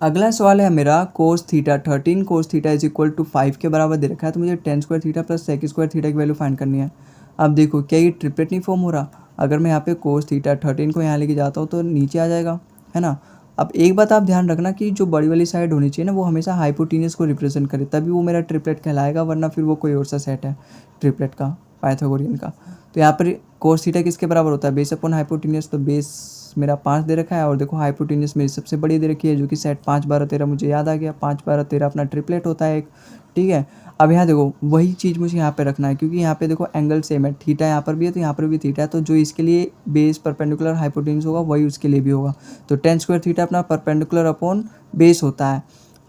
अगला सवाल है मेरा cos theta 13 cos theta is equal to 5 के बराबर दे रखा है, तो मुझे tan square theta plus sec square theta की वैल्यू फाइंड करनी है। अब देखो क्या ये ट्रिपलेट नहीं फॉर्म हो रहा, अगर मैं यहाँ पे कोस थीटा 13 को यहाँ लेके जाता हूँ तो नीचे आ जाएगा, है ना। अब एक बात आप ध्यान रखना कि जो बड़ी वाली साइड होनी चाहिए ना वो हमेशा हाइपोटेन्यूस को रिप्रेजेंट करे, तभी वो मेरा ट्रिपलेट कहलाएगा, वरना फिर वो कोई और सा सेट है ट्रिपलेट का, पाइथागोरियन का। तो यहाँ पर कोस थीटा किसके बराबर होता है, बेस अपॉन हाइपोटेन्यूस, तो बेस मेरा 5 दे रखा है और देखो हाइपोटेन्यूस मेरी सबसे बड़ी दे रखी है जो कि सेट 5, 12, 13 मुझे याद आ गया, 5, 12, 13 अपना ट्रिपलेट होता है एक। ठीक है, अब यहाँ देखो वही चीज़ मुझे यहाँ पे रखना है क्योंकि यहाँ पे देखो एंगल सेम है, थीटा यहाँ पर भी है तो यहाँ पर भी थीटा है, तो जो इसके लिए बेस परपेंडिकुलर हाइपोटेन्यूस होगा वही उसके लिए भी होगा। तो tan स्क्वायर थीटा अपना परपेंडिकुलर अपॉन बेस होता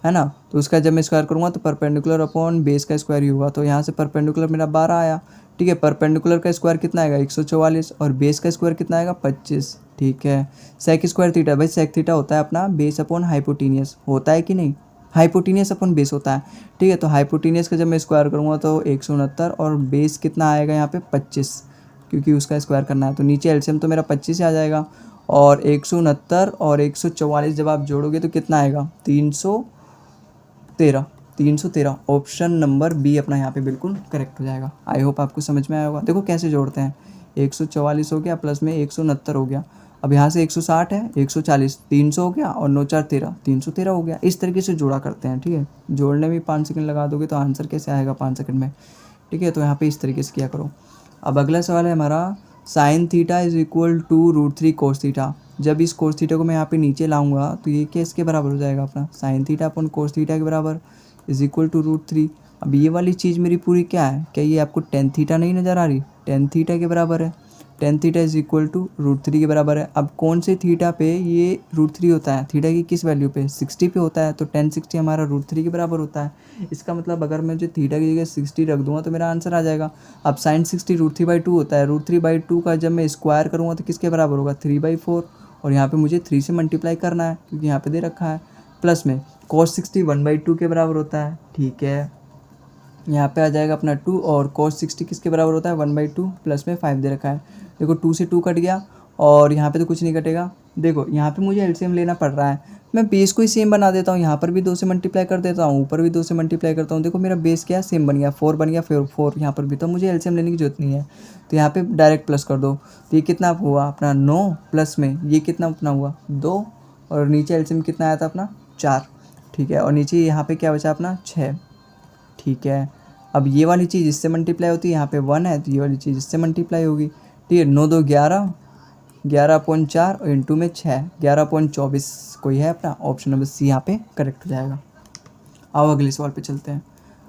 है ना, तो उसका जब मैं स्क्वायर करूँगा तो परपेंडिकुलर अपॉन बेस का स्क्वायर ही होगा। तो यहाँ से परपेंडिकुलर मेरा 12 आया। ठीक है, परपेंडिकुलर का स्क्वायर कितना आएगा 144 और बेस का स्क्वायर कितना आएगा 25। ठीक है, सेक स्क्वायर थीटा, भाई सेक थीटा होता है अपना बेस अपॉन हाइपोटेन्यूस, होता है कि नहीं, हाइपोटेन्यूस अपॉन बेस होता है। ठीक है, तो हाइपोटेन्यूस का जब मैं स्क्वायर करूँगा तो 169 और बेस कितना आएगा यहाँ पे 25, क्योंकि उसका स्क्वायर करना है, तो नीचे एलसीएम तो मेरा 25 आ जाएगा और 169 और 144 जब आप जोड़ोगे तो कितना आएगा 313। ऑप्शन नंबर बी अपना यहाँ पे बिल्कुल करेक्ट हो जाएगा। आई होप आपको समझ में आया होगा। देखो कैसे जोड़ते हैं, 144 हो गया प्लस में 169 हो गया, अब यहाँ से 160 है 140, 300 हो गया और 9 4 13, 313 हो गया। इस तरीके से जोड़ा करते हैं। ठीक है, जोड़ने में 5 सेकंड लगा दोगे तो आंसर कैसे आएगा 5 सेकंड में। ठीक है, तो यहाँ पे इस तरीके से किया करो। अब अगला सवाल है हमारा sine theta is equal to root three cos theta. जब इस कोस थीटा को मैं यहाँ पे नीचे लाऊंगा तो ये क्या इसके बराबर हो जाएगा अपना sine theta upon cos theta के बराबर is equal to root three. अब ये वाली चीज़ मेरी पूरी क्या है, क्या ये आपको टेन थीटा नहीं नज़र आ रही, टेन थीटा के बराबर है। Tan theta is equal to root three के बराबर है। अब कौन से थीटा पे ये रूट थ्री होता है, थीटा की किस वैल्यू पे, 60 पे होता है, तो टेन 60 हमारा रूट थ्री के बराबर होता है। इसका मतलब अगर मैं जो थीटा की जगह 60 रख दूंगा तो मेरा आंसर आ जाएगा। अब sine 60 root three by two होता है, रूट थ्री बाई टू का जब मैं स्क्वायर करूँगा तो किसके बराबर होगा, 3/4। और यहाँ पे मुझे 3 से मल्टीप्लाई करना है क्योंकि यहाँ पे दे रखा है। प्लस में cos 60 1/2 के बराबर होता है, ठीक है। यहाँ पे आ जाएगा अपना 2 और cos 60 किसके बराबर होता है 1/2 प्लस में 5 दे रखा है। देखो 2 से 2 कट गया और यहाँ पे तो कुछ नहीं कटेगा। देखो यहाँ पे मुझे एलसीएम लेना पड़ रहा है, मैं बेस को ही सेम बना देता हूँ, यहाँ पर भी 2 से मल्टीप्लाई कर देता हूँ, ऊपर भी 2 से मल्टीप्लाई करता हूँ। देखो मेरा बेस क्या सेम बन गया, 4 बन गया, फिर 4 यहाँ पर भी, तो मुझे एलसीएम लेने की जरूरत नहीं है। तो यहाँ पे डायरेक्ट प्लस कर दो, तो ये कितना हुआ अपना 9 प्लस में ये कितना अपना हुआ 2 और नीचे एलसीएम कितना आया था अपना 4, ठीक है। और नीचे यहाँ पे क्या बचा अपना 6, ठीक है। अब ये वाली चीज़ इससे मल्टीप्लाई होती है, यहाँ पे 1 है तो ये वाली चीज़ इससे मल्टीप्लाई होगी, ठीक है। 9 2 11, 11/4 और इंटू में 6, 11/24 कोई है अपना ऑप्शन नंबर सी यहाँ पे करेक्ट हो जाएगा। आओ अगले सवाल पे चलते हैं।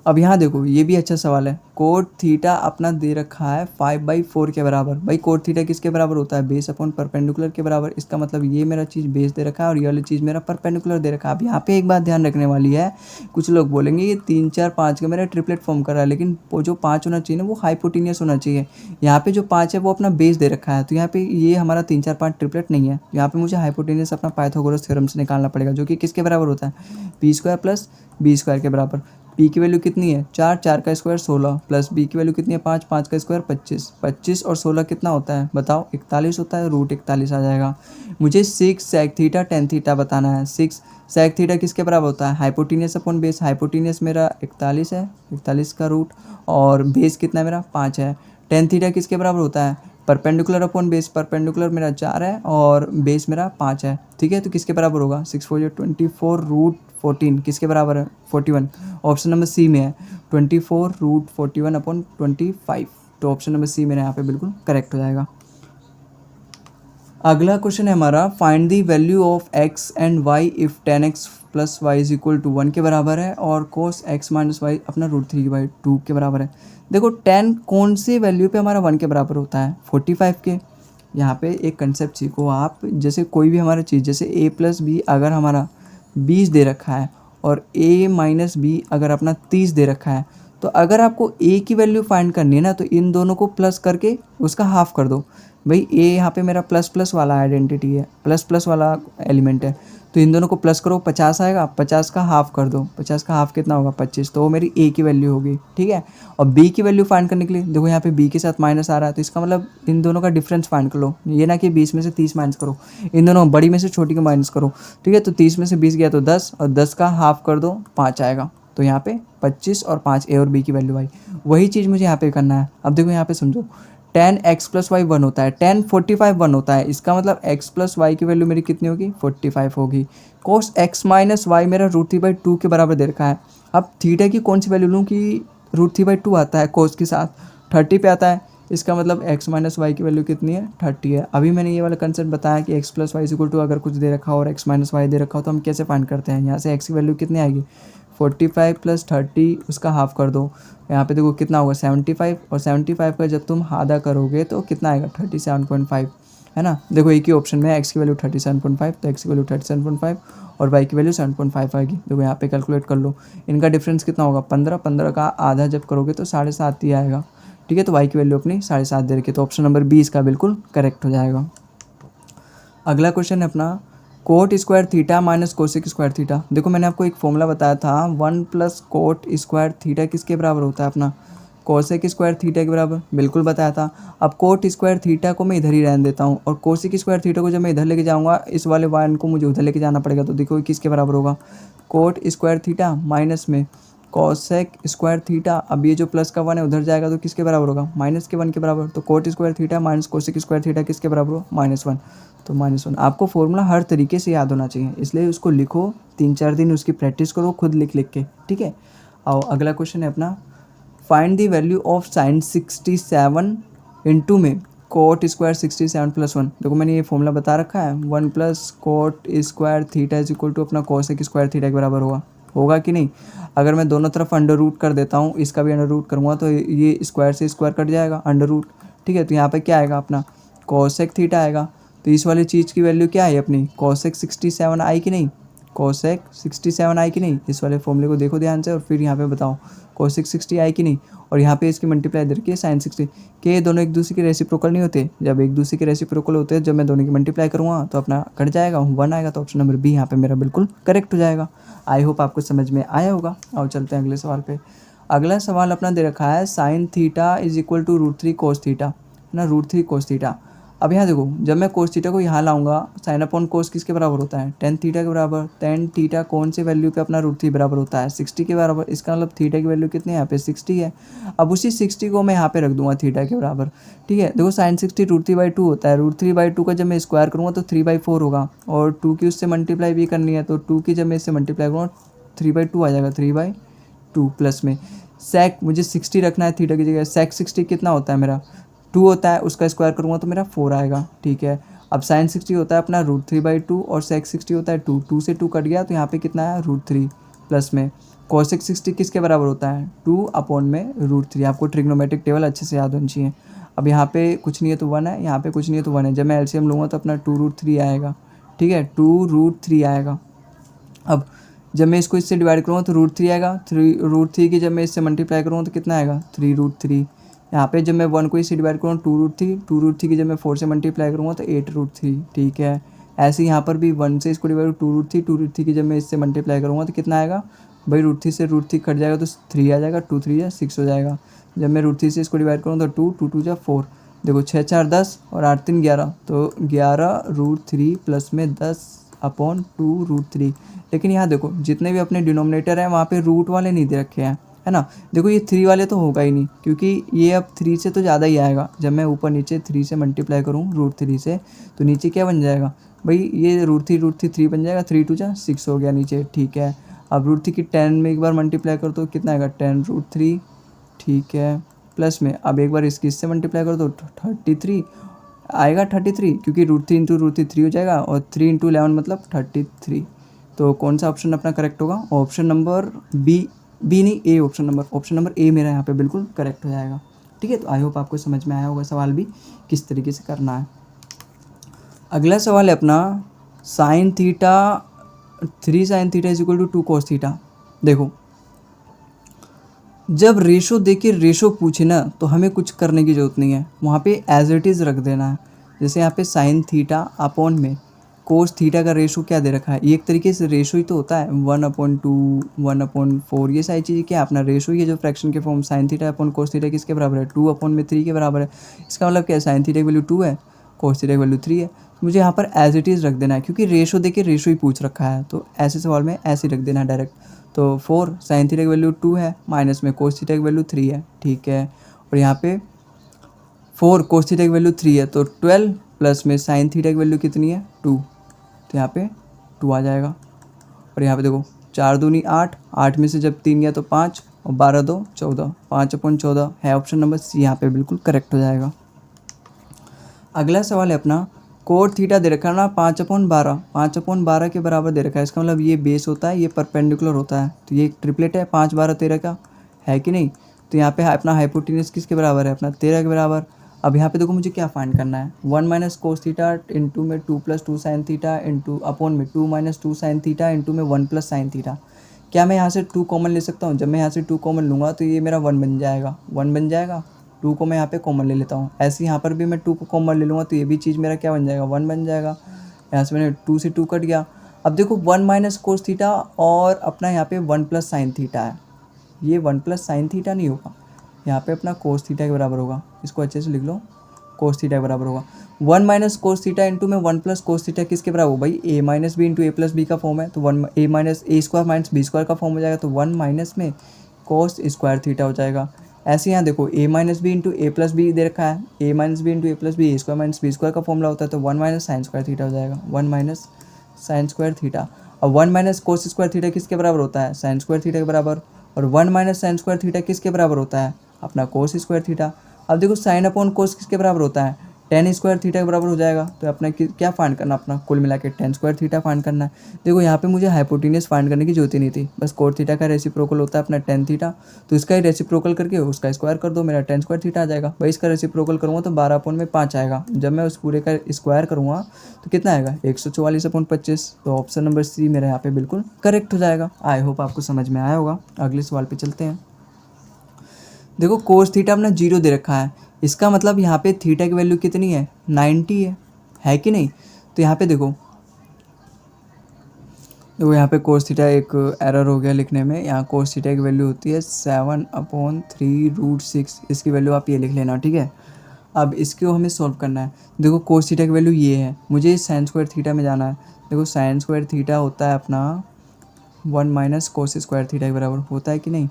अब यहाँ देखो ये भी अच्छा सवाल है, कोट थीटा अपना दे रखा है 5/4 के बराबर। भाई कोट थीटा किसके बराबर होता है, बेस अपॉन परपेंडिकुलर के बराबर। इसका मतलब ये मेरा चीज़ बेस दे रखा है और ये वाली चीज़ मेरा परपेंडिकुलर दे रखा है। अब यहाँ पे एक बात ध्यान रखने वाली है, कुछ लोग बोलेंगे ये 3 4 5 का मेरा ट्रिपलेट फॉर्म कर रहा है, लेकिन वो जो 5 होना चाहिए ना वो हाइपोटेनियस होना चाहिए। यहाँ पे जो 5 है वो अपना बेस दे रखा है, तो यहाँ पे ये हमारा 3 4 5 ट्रिपलेट नहीं है। यहाँ पे मुझे हाइपोटेनियस अपना पाइथागोरस थ्योरम से निकालना पड़ेगा, जो कि किसके बराबर होता है, P square plus B square के बराबर। पी की वैल्यू कितनी है 4, 4 का स्क्वायर 16 प्लस बी की वैल्यू कितनी है 5, 5 का स्क्वायर 25, 25 और 16 कितना होता है बताओ 41 होता है, रूट 41 आ जाएगा। मुझे 6 सेक थीटा टेन थीटा बताना है। 6 सेक थीटा किसके बराबर होता है, हाइपोटेनियस अपॉन बेस। हाइपोटेनियस मेरा 41 है, 41 का रूट और बेस कितना है मेरा 5 है। टेन थीटा किसके बराबर होता है, परपेंडिकुलर अपॉन बेस। परपेंडिकुलर मेरा 4 है और बेस मेरा 5 है, ठीक है। तो किसके बराबर होगा 6 4 24 रूट 14 किसके बराबर है 41, ऑप्शन नंबर सी में है 24 रूट 41/25। तो ऑप्शन नंबर सी मेरा यहाँ पे बिल्कुल करेक्ट हो जाएगा। अगला क्वेश्चन है हमारा, find the value of x and y if tan x plus Y is equal to 1 के बराबर है और cos x माइनस वाई अपना √3/2 के बराबर है। देखो tan कौन सी वैल्यू पे हमारा 1 के बराबर होता है 45 के। यहाँ पे एक कंसेप्ट सीखो आप, जैसे कोई भी हमारा चीज़ जैसे a प्लस बी अगर हमारा 20 दे रखा है और a माइनस बी अगर अपना 30 दे रखा है, तो अगर आपको a की वैल्यू फाइंड करनी है ना तो इन दोनों को प्लस करके उसका हाफ कर दो। भाई a यहाँ पे मेरा प्लस प्लस वाला आइडेंटिटी है, प्लस प्लस वाला एलिमेंट है, तो इन दोनों को प्लस करो 50 आएगा, 50 का हाफ कर दो, 50 का हाफ कितना होगा 25, तो वो मेरी a की वैल्यू होगी, ठीक है। और b की वैल्यू फाइंड करने के लिए देखो यहाँ पे b के साथ माइनस आ रहा है, तो इसका मतलब इन दोनों का डिफरेंस फाइंड कर लो। ये ना कि 20 में से 30 माइनस करो, इन दोनों बड़ी में से छोटी को माइनस करो, ठीक है। तो 30 में से 20 गया तो 10 और 10 का हाफ कर दो 5 आएगा, तो यहाँ पे 25 और 5 ए और बी की वैल्यू आई। वही चीज़ मुझे यहाँ पे करना है। अब देखो यहाँ पे समझो tan x प्लस वाई 1 होता है, tan 45 1 होता है, इसका मतलब x प्लस वाई की वैल्यू मेरी कितनी होगी 45 होगी। cos x माइनस वाई मेरा √3/2 के बराबर दे रखा है। अब थीटा की कौन सी वैल्यू लूँ कि √3/2 आता है cos के साथ 30 पे आता है, इसका मतलब x माइनस वाई की वैल्यू कितनी है 30 है। अभी मैंने ये वाला कंसेप्ट बताया कि x plus Y equal to अगर कुछ दे रखा हो और x माइनस वाई दे रखा हो तो हम कैसे फाइंड करते हैं। यहाँ से x की वैल्यू कितनी आएगी 45 प्लस 30 उसका हाफ कर दो, यहाँ पे देखो कितना होगा 75 और 75 का जब तुम आधा करोगे तो कितना आएगा 37.5 है ना। देखो एक ही ऑप्शन में x की वैल्यू 37.5, तो x की वैल्यू 37.5 और y की वैल्यू 7.5 आएगी। देखो यहाँ पे कैलकुलेट कर लो, इनका डिफरेंस कितना होगा 15, 15 का आधा जब करोगे तो 7.5 ही आएगा, ठीक है। तो y की वैल्यू अपनी 7.5 दे रखी है, तो ऑप्शन नंबर 20 का बिल्कुल करेक्ट हो जाएगा। अगला क्वेश्चन है अपना coat square theta minus cosec square theta. देखो मैंने आपको एक फॉर्मूला बताया था 1 प्लस कोट स्क्वायर थीटा किसके बराबर होता है अपना कोसेक स्क्वायर थीटा के बराबर, बिल्कुल बताया था। अब कोट स्क्वायर थीटा को मैं इधर ही रहने देता हूँ और कोसेक स्क्वायर थीटा को जब मैं इधर लेके जाऊँगा इस वाले 1 को मुझे उधर लेके जाना पड़ेगा, तो देखो किसके बराबर होगा कोट स्क्वायर थीटा माइनस में कॉसेक स्क्वायर थीटा। अब ये जो प्लस का 1 है उधर जाएगा तो किसके बराबर होगा -1 के बराबर। तो coat square theta minus cosec square theta किसके बराबर हो -1, तो -1। आपको फॉर्मूला हर तरीके से याद होना चाहिए, इसलिए उसको लिखो 3-4 दिन उसकी प्रैक्टिस करो खुद लिख लिख के, ठीक है। और अगला क्वेश्चन है अपना find the value of sine 67 into में कोट स्क्वायर 67 प्लस 1। देखो मैंने ये फॉर्मूला बता रखा है, 1 plus cot square theta is equal to अपना कोसेक स्क्वायर थीटा के बराबर होगा कि नहीं। अगर मैं दोनों तरफ अंडर रूट कर देता हूँ, इसका भी अंडर रूट करूँगा तो ये स्क्वायर से स्क्वायर कट जाएगा, अंडर रूट। ठीक है, तो यहाँ पे क्या आएगा अपना कोसेक थीटा आएगा। तो इस वाली चीज़ की वैल्यू क्या आई अपनी, कोसेक 67 आई कि नहीं, कोसेक 67 आई कि नहीं। इस वाले फॉर्मूले को देखो ध्यान से और फिर यहाँ पे बताओ कोसेक 60 आई कि नहीं। और यहाँ पे इसकी मल्टीप्लाई इधर की साइन 60 के, ये दोनों एक दूसरे के रेसिप्रोकल नहीं होते। जब एक दूसरे के रेसिप्रोकल होते हैं, जब मैं दोनों की मल्टीप्लाई करूँगा तो अपना कट जाएगा, 1 आएगा। तो ऑप्शन नंबर बी यहाँ पे मेरा बिल्कुल करेक्ट हो जाएगा। आई होप आपको समझ में आया होगा। और चलते हैं अगले सवाल पे। अगला सवाल अपना दे रखा है sine theta is equal to √3 cos theta ना, √3 कोस थीटा। अब यहाँ देखो, जब मैं कोस थीटा को यहाँ लाऊंगा, साइन अपॉन कोस किसके बराबर होता है, टेन थीटा के बराबर। टेन थीटा कौन से वैल्यू पे अपना √3 बराबर होता है, 60 के बराबर। इसका मतलब थीटा की वैल्यू कितनी है यहाँ पे, 60 है। अब उसी 60 को मैं यहाँ पे रख दूंगा थीटा के बराबर। ठीक है, देखो साइन 60 √3/2 होता है। √3/2 का जब मैं स्क्वायर करूँगा तो 3/4 होगा, और 2 की उससे मल्टीप्लाई भी करनी है, तो 2 की जब मैं इससे मल्टीप्लाई करूँगा 3/2 आ जाएगा, 3/2 प्लस में सेक मुझे 60 रखना है थीटा की जगह। सेक 60 कितना होता है मेरा, 2 होता है, उसका स्क्वायर करूँगा तो मेरा 4 आएगा। ठीक है, अब साइन 60 होता है अपना √3/2 और सेक 60 होता है 2, 2 से 2 कट गया तो यहाँ पे कितना है √3 प्लस में कोसेक 60 किसके बराबर होता है, 2 अपॉन में √3। आपको ट्रिग्नोमेट्रिक टेबल अच्छे से याद होनी चाहिए। अब यहाँ पे कुछ नहीं है तो 1 है, यहाँ पे कुछ नहीं है तो 1 है। जब मैं एलसीएम लूँगा तो अपना 2√3 आएगा। ठीक है, 2√3 आएगा। अब जब मैं इसको इससे डिवाइड करूँगा तो √3 आएगा, √3 की जब मैं इससे मल्टीप्लाई करूँगा तो कितना आएगा 3√3। यहाँ पे जब मैं 1 को इससे डिवाइड करूँगा 2√3 की जब मैं 4 से मल्टीप्लाई करूँगा तो 8√3। ठीक है, ऐसे यहाँ पर भी 1 से इसको डिवाइड 2√3 की जब मैं इससे मल्टीप्लाई करूँगा तो कितना आएगा भाई, √3 से √3 कट जाएगा तो 3 आ जाएगा, 2 3 6 हो जाएगा। जब मैं √3 से इसको डिवाइड करूँगा तो 2 2 4, देखो 6 4 10 और 8 3 11, तो 11√3 प्लस में 10 अपॉन 2√3। लेकिन यहाँ देखो जितने भी अपने डिनोमिनेटर हैं वहाँ पे रूट वाले नहीं दे रखे हैं, है ना। देखो ये 3 वाले तो होगा ही नहीं, क्योंकि ये अब 3 से तो ज़्यादा ही आएगा। जब मैं ऊपर नीचे 3 से मल्टीप्लाई करूँ √3 से तो नीचे क्या बन जाएगा भाई, ये √3 3 बन जाएगा, 3 2 6 हो गया नीचे। ठीक है, अब √3 की 10 में एक बार मल्टीप्लाई कर तो कितना आएगा 10√3। ठीक है, प्लस में अब एक बार इसकी इससे मल्टीप्लाई कर दो 33 आएगा, 33, क्योंकि √3 इंटू √3 3 हो जाएगा और 3 इंटू 11 मतलब 33। तो कौन सा ऑप्शन अपना करेक्ट होगा, ऑप्शन नंबर बी नहीं ए, ऑप्शन नंबर ए मेरा यहाँ पे बिल्कुल करेक्ट हो जाएगा। ठीक है, तो आई होप आपको समझ में आया होगा सवाल भी किस तरीके से करना है। अगला सवाल है अपना sine theta 3 sine theta is equal to 2 cos theta. देखो जब रेशो देके रेशो पूछे ना तो हमें कुछ करने की ज़रूरत नहीं है, वहाँ पे एज इट इज़ रख देना है। जैसे यहाँ पे साइन थीटा अपॉन में कोस थीटा का रेशो क्या दे रखा है, ये एक तरीके से रेशो ही तो होता है, 1/2 1/4, ये सारी चीज़ें क्या है अपना रेशो ही है जो फ्रैक्शन के form. Sine theta upon cos theta किसके बराबर है, 2/3 के बराबर है। इसका मतलब क्या है, साइन थीटा की वैल्यू 2 है, कोस थीटा की वैल्यू 3 है। मुझे यहाँ पर एज इट इज़ रख देना है, क्योंकि रेशो देके रेशो ही पूछ रखा है, तो ऐसे सवाल में ऐसे ही रख देना है डायरेक्ट। तो 4 साइन थीटा की वैल्यू 2 है, माइनस में कोस थीटा की वैल्यू 3 है। ठीक है, और यहाँ पे 4 कोस थीटा की वैल्यू 3 है, तो 12 प्लस में साइन थीटा की वैल्यू कितनी है 2, तो यहाँ पे 2 आ जाएगा। और यहाँ पे देखो 4 दूनी 8, 8 में से जब 3 गया तो 5 और 12 2 14, 5/14 है। ऑप्शन नंबर सी यहाँ पे बिल्कुल करेक्ट हो जाएगा। अगला सवाल है अपना कोट थीटा दे रखा है ना 5/12, 5/12 के बराबर दे रखा है। इसका मतलब ये बेस होता है, ये परपेंडिकुलर होता है, तो ये एक ट्रिपलेट है 5 12 13 का, है कि नहीं। तो यहाँ पे अपना हाइपोटेन्यूज किसके बराबर है, अपना 13 के बराबर। अब यहाँ पे देखो मुझे क्या फाइंड करना है, 1 माइनस कोस थीटा इंटू में 2 + 2 साइन थीटा इंटू अपॉन में 2 - 2 साइन थीटा इंटू में 1 + साइन थीटा। क्या मैं यहाँ से 2 कॉमन ले सकता हूँ, जब मैं यहाँ से 2 कॉमन लूँगा तो ये मेरा 1 बन जाएगा, 1 बन जाएगा। 2 को मैं यहाँ पे कॉमन ले लेता हूँ, ऐसे यहाँ पर भी मैं 2 को कॉमन ले लूँगा तो ये भी चीज़ मेरा क्या बन जाएगा 1 बन जाएगा। यहाँ से मैंने 2 से 2 कट गया। अब देखो 1 माइनस कोस थीटा और अपना यहाँ पे 1 + साइन थीटा है, ये 1 + साइन थीटा नहीं होगा, यहाँ पे अपना कोस थीटा के बराबर होगा। इसको अच्छे से लिख लो, कोस थीटा के बराबर होगा। 1 माइनस कोस थीटा इंटू में 1 + कोस थीटा किसके बराबर हो भाई, a - b into a + b का फॉर्म है, तो 1 a² - b² का फॉर्म हो जाएगा, तो 1 माइनस में कोस स्क्वायर थीटा हो जाएगा। ऐसे यहाँ देखो a - b into a + b दे रखा है, a - b into a + b a² - b² का फॉर्मूला होता है, तो 1 - साइन स्क्वायर थीटा हो जाएगा, 1 - साइन स्क्वायर थीटा। अब 1 - कोस स्क्वायर थीटा किसके बराबर होता है, साइन स्क्वायर थीटा के बराबर, और 1 - साइन स्क्वायर थीटा किसके बराबर होता है, अपना कोस स्क्वायर थीटा। अब देखो साइन अपॉन कोस किसके बराबर होता है, टेन स्क्वायर थीटा के बराबर हो जाएगा। तो अपना क्या फाइंड करना, अपना कुल मिला के टेन स्क्वायर थीटा फाइंड करना है। देखो यहाँ पे मुझे हाइपोटेन्यूज फाइंड करने की जरूरत ही नहीं थी, बस कोट थीटा का रेसिप्रोकल होता है अपना टेन थीटा, तो इसका ही रेसिप्रोकल करके उसका स्क्वायर कर दो, मेरा टेन स्क्वायर थीटा आ जाएगा। भाई इसका रेसिप्रोकल करूँगा तो 12/5 आएगा, जब मैं उस पूरे का स्क्वायर करूँगा तो कितना आएगा 144/25। तो ऑप्शन नंबर सी मेरा यहाँ पे बिल्कुल करेक्ट हो जाएगा। आई होप आपको समझ में आया होगा। अगले सवाल पे चलते हैं। देखो कोस थीटा अपना 0 दे रखा है, इसका मतलब यहाँ पे थीटा की वैल्यू कितनी है 90 है कि नहीं। तो यहाँ पे देखो यहाँ पे कोस थीटा एक एरर हो गया लिखने में। यहाँ कोस थीटा की वैल्यू होती है 7/3√6, इसकी वैल्यू आप ये लिख लेना, ठीक है। अब इसको हमें सॉल्व करना है। देखो कोस थीटा की वैल्यू ये है, मुझे साइन स्क्वायर थीटा में जाना है। देखो साइन स्क्वायर थीटा होता है अपना 1 - कोस स्क्वायर थीटा के बराबर होता है कि नहीं।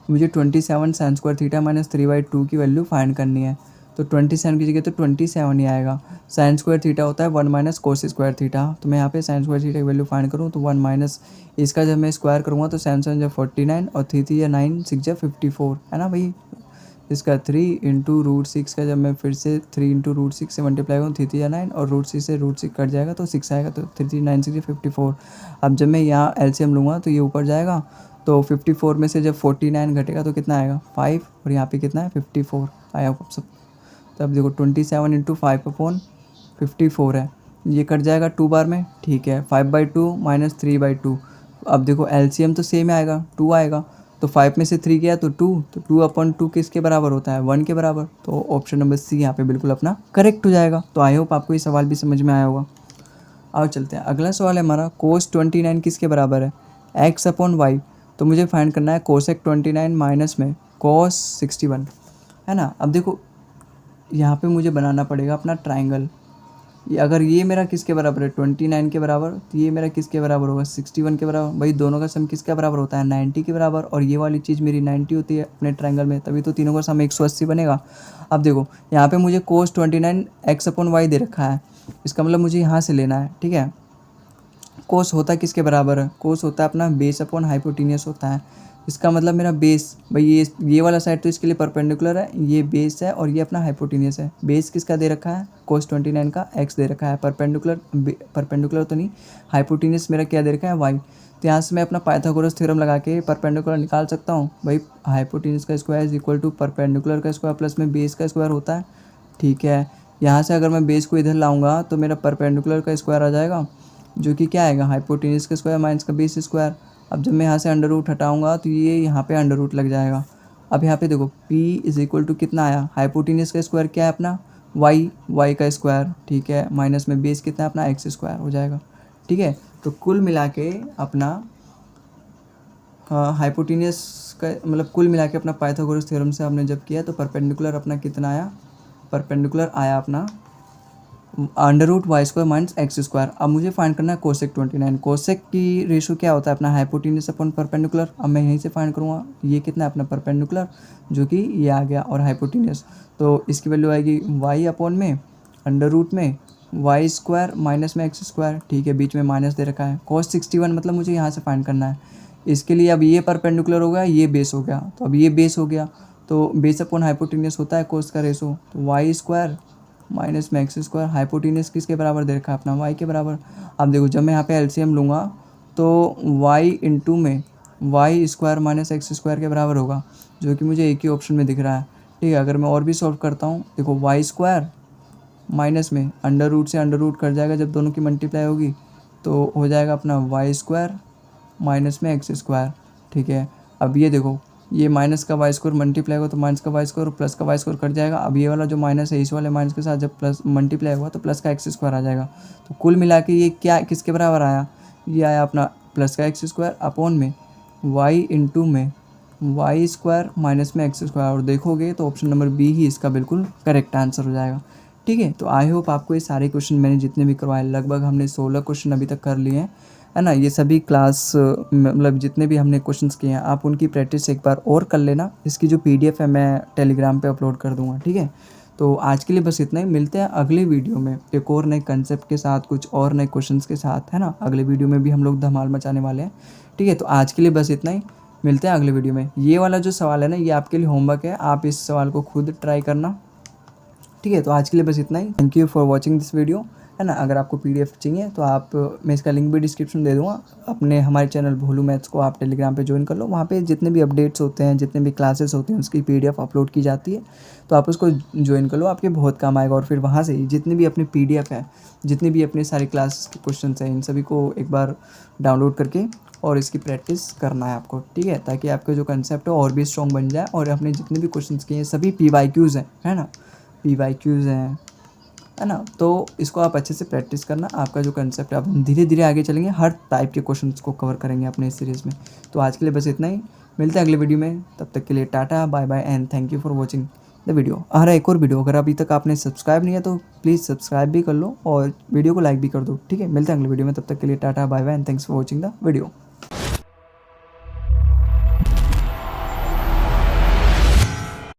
मुझे 27 साइन स्क्वायर थीटा -3/2 की वैल्यू फाइंड करनी है। तो 27 की जगह तो 27 ही आएगा। साइन स्क्वायर थीटा होता है 1 - कोस स्क्वायर थीटा। तो मैं यहाँ पे साइन स्क्वायर थीटा की वैल्यू फाइंड करूँ तो 1 - इसका जब मैं स्क्वायर करूँगा तो साइन 49 और 3 - 9 6 54 है ना भाई। इसका 3 × √6 का जब मैं फिर से 3 × √6 से मल्टीप्लाई करूँ 3 - 9 और √6 से √6 कट जाएगा तो 6 आएगा। तो 3 - 9 6 54। अब जब मैं यहाँ एलसीएम लूँगा तो ये ऊपर जाएगा, तो 54 में से जब 49 घटेगा तो कितना आएगा 5, और यहाँ पे कितना है 54 आया सब। तो अब देखो 27 × 5/54 है, ये कट जाएगा 2 बार में, ठीक है। 5/2 - 3/2। अब देखो एलसीएम तो सेम आएगा 2 आएगा, तो 5 में से 3 गया तो 2, तो 2/2 किसके बराबर होता है 1 के बराबर। तो ऑप्शन नंबर सी यहाँ पे बिल्कुल अपना करेक्ट हो जाएगा। तो आई होप आपको ये सवाल भी समझ में आया होगा। आओ चलते हैं, अगला सवाल है हमारा कोस 29 किसके बराबर है x/y। तो मुझे फाइंड करना है कोसेक 29 माइनस में कोस 61, है ना। अब देखो यहाँ पे मुझे बनाना पड़ेगा अपना ट्राइंगल। अगर ये मेरा किसके बराबर है 29 के बराबर, तो ये मेरा किसके बराबर होगा 61 के बराबर। भाई दोनों का सम किसके बराबर होता है 90 के बराबर, और ये वाली चीज़ मेरी 90 होती है अपने ट्रायंगल में, तभी तो तीनों का सम 180 बनेगा। अब देखो यहाँ पे मुझे कोस 29 x/y दे रखा है, इसका मतलब मुझे यहाँ से लेना है, ठीक है। कोस होता किसके बराबर है, कोस होता है अपना बेस अपॉन हाइपोटेन्यूस होता है। इसका मतलब मेरा बेस, भाई ये वाला साइड तो इसके लिए परपेंडिकुलर है, ये बेस है और ये अपना हाइपोटेन्यूस है। बेस किसका दे रखा है कोस 29 का x दे रखा है, परपेंडिकुलर तो नहीं, हाइपोटेन्यूस मेरा क्या दे रखा है y। तो यहाँ से मैं अपना पाइथागोरस थ्योरम लगा के परपेंडिकुलर निकाल सकता हूँ। भाई हाइपोटेन्यूस का square is equal to perpendicular का स्क्वायर प्लस में बेस का स्क्वायर होता है, ठीक है। यहाँ से अगर मैं बेस को इधर लाऊंगा तो मेरा परपेंडिकुलर का स्क्वायर आ जाएगा, जो कि क्या आएगा हाइपोटेन्यूस का स्क्वायर माइनस का बेस स्क्वायर। अब जब मैं यहाँ से अंडर रूट हटाऊँगा तो ये यहाँ पे अंडर रूट लग जाएगा। अब यहाँ पे देखो p इज इक्वल टू कितना आया, हाइपोटेन्यूस का स्क्वायर क्या है अपना y का स्क्वायर, ठीक है, माइनस में बेस कितना है अपना x स्क्वायर हो जाएगा, ठीक है। तो कुल मिला के अपना हाइपोटेन्यूस का मतलब कुल मिला के अपना पाइथागोरस थ्योरम से हमने जब किया तो परपेंडिकुलर अपना कितना आया, परपेंडिकुलर आया अपना √y² माइनस x स्क्वायर। अब मुझे फाइंड करना है कोसेक 29। कोसेक की रेशो क्या होता है अपना हाइपोटेन्यूस अपॉन परपेंडिकुलर। अब मैं यहीं से फाइंड करूँगा, ये कितना है अपना परपेंडिकुलर, जो कि ये आ गया, और हाइपोटेन्यूस तो इसकी वैल्यू आएगी y अपॉन में √में y² माइनस में x स्क्वायर, ठीक है, बीच में माइनस दे रखा है। कोस 61 मतलब मुझे यहाँ से फाइंड करना है। इसके लिए अब ये परपेंडिकुलर हो गया, ये बेस हो गया, तो अब ये बेस हो गया, तो बेस अपॉन हाइपोटेन्यूस होता है कोस का रेशो, तो y² माइनस में x स्क्वायर। हाइपोटेन्यूस किसके बराबर दे रखा है अपना y के बराबर। अब देखो जब मैं यहाँ पे एलसीएम लूँगा तो y इंटू में y² माइनस x स्क्वायर के बराबर होगा, जो कि मुझे एक ही ऑप्शन में दिख रहा है, ठीक है। अगर मैं और भी सॉल्व करता हूँ, देखो y² माइनस में अंडर रूट से अंडर रूट कट जाएगा जब दोनों की मल्टीप्लाई होगी, तो हो जाएगा अपना y² माइनस में x स्क्वायर, ठीक है। अब ये देखो ये माइनस का y² मल्टीप्लाई होगा तो माइनस का y² और प्लस का y² कट जाएगा। अब ये वाला जो माइनस है इस वाले माइनस के साथ जब प्लस मल्टीप्लाई होगा तो प्लस का x स्क्वायर आ जाएगा। तो कुल मिला के ये क्या किसके बराबर आया, ये आया अपना प्लस का x स्क्वायर अपॉन में y इंटू में y² माइनस में x स्क्वायर। और देखोगे तो ऑप्शन नंबर बी ही इसका बिल्कुल करेक्ट आंसर हो जाएगा, ठीक है। तो आई होप आपको ये सारे क्वेश्चन मैंने जितने भी करवाए, लगभग हमने 16 क्वेश्चन अभी तक कर लिए हैं, है ना। ये सभी क्लास मतलब जितने भी हमने क्वेश्चंस किए हैं आप उनकी प्रैक्टिस एक बार और कर लेना। इसकी जो PDF है मैं टेलीग्राम पे अपलोड कर दूंगा, ठीक है। तो आज के लिए बस इतना ही, मिलते हैं अगले वीडियो में एक और नए कंसेप्ट के साथ, कुछ और नए क्वेश्चंस के साथ, है ना। अगले वीडियो में भी हम लोग धमाल मचाने वाले हैं, ठीक है। तो आज के लिए बस इतना ही, मिलते हैं अगले वीडियो में। ये वाला जो सवाल है ना, ये आपके लिए होमवर्क है, आप इस सवाल को खुद ट्राई करना, ठीक है, तो आज के लिए बस इतना ही। Thank you for watching this video, है ना। अगर आपको PDF चाहिए तो आप, मैं इसका लिंक भी डिस्क्रिप्शन दे दूँगा। अपने हमारे चैनल भोलू मैथ्स को आप टेलीग्राम पे ज्वाइन कर लो, वहाँ पे जितने भी अपडेट्स होते हैं, जितने भी क्लासेस होते हैं, उसकी PDF अपलोड की जाती है, तो आप उसको ज्वाइन कर लो, आपके बहुत काम आएगा। और फिर वहाँ से ही जितनी भी अपनी PDF है, जितनी भी अपने सारे क्लास के क्वेश्चन हैं, इन सभी को एक बार डाउनलोड करके और इसकी प्रैक्टिस करना है आपको, ठीक है, ताकि आपका जो कंसेप्ट है और भी स्ट्रॉन्ग बन जाए। और अपने जितने भी क्वेश्चंस किए हैं सभी PYQs हैं, है ना, PYQs हैं, है ना। तो इसको आप अच्छे से प्रैक्टिस करना, आपका जो कंसेप्ट है, आप धीरे धीरे आगे चलेंगे, हर टाइप के क्वेश्चंस को कवर करेंगे अपने इस सीरीज़ में। तो आज के लिए बस इतना ही, मिलते हैं अगले वीडियो में, तब तक के लिए tata bye bye and thank you for watching the video. आ रहा है एक और वीडियो, अगर अभी तक आपने सब्सक्राइब नहीं है तो प्लीज़ सब्सक्राइब भी कर लो और वीडियो को लाइक भी कर दो, ठीक है। मिलते हैं अगले वीडियो में, तब तक के लिए tata bye bye and thanks for watching the video.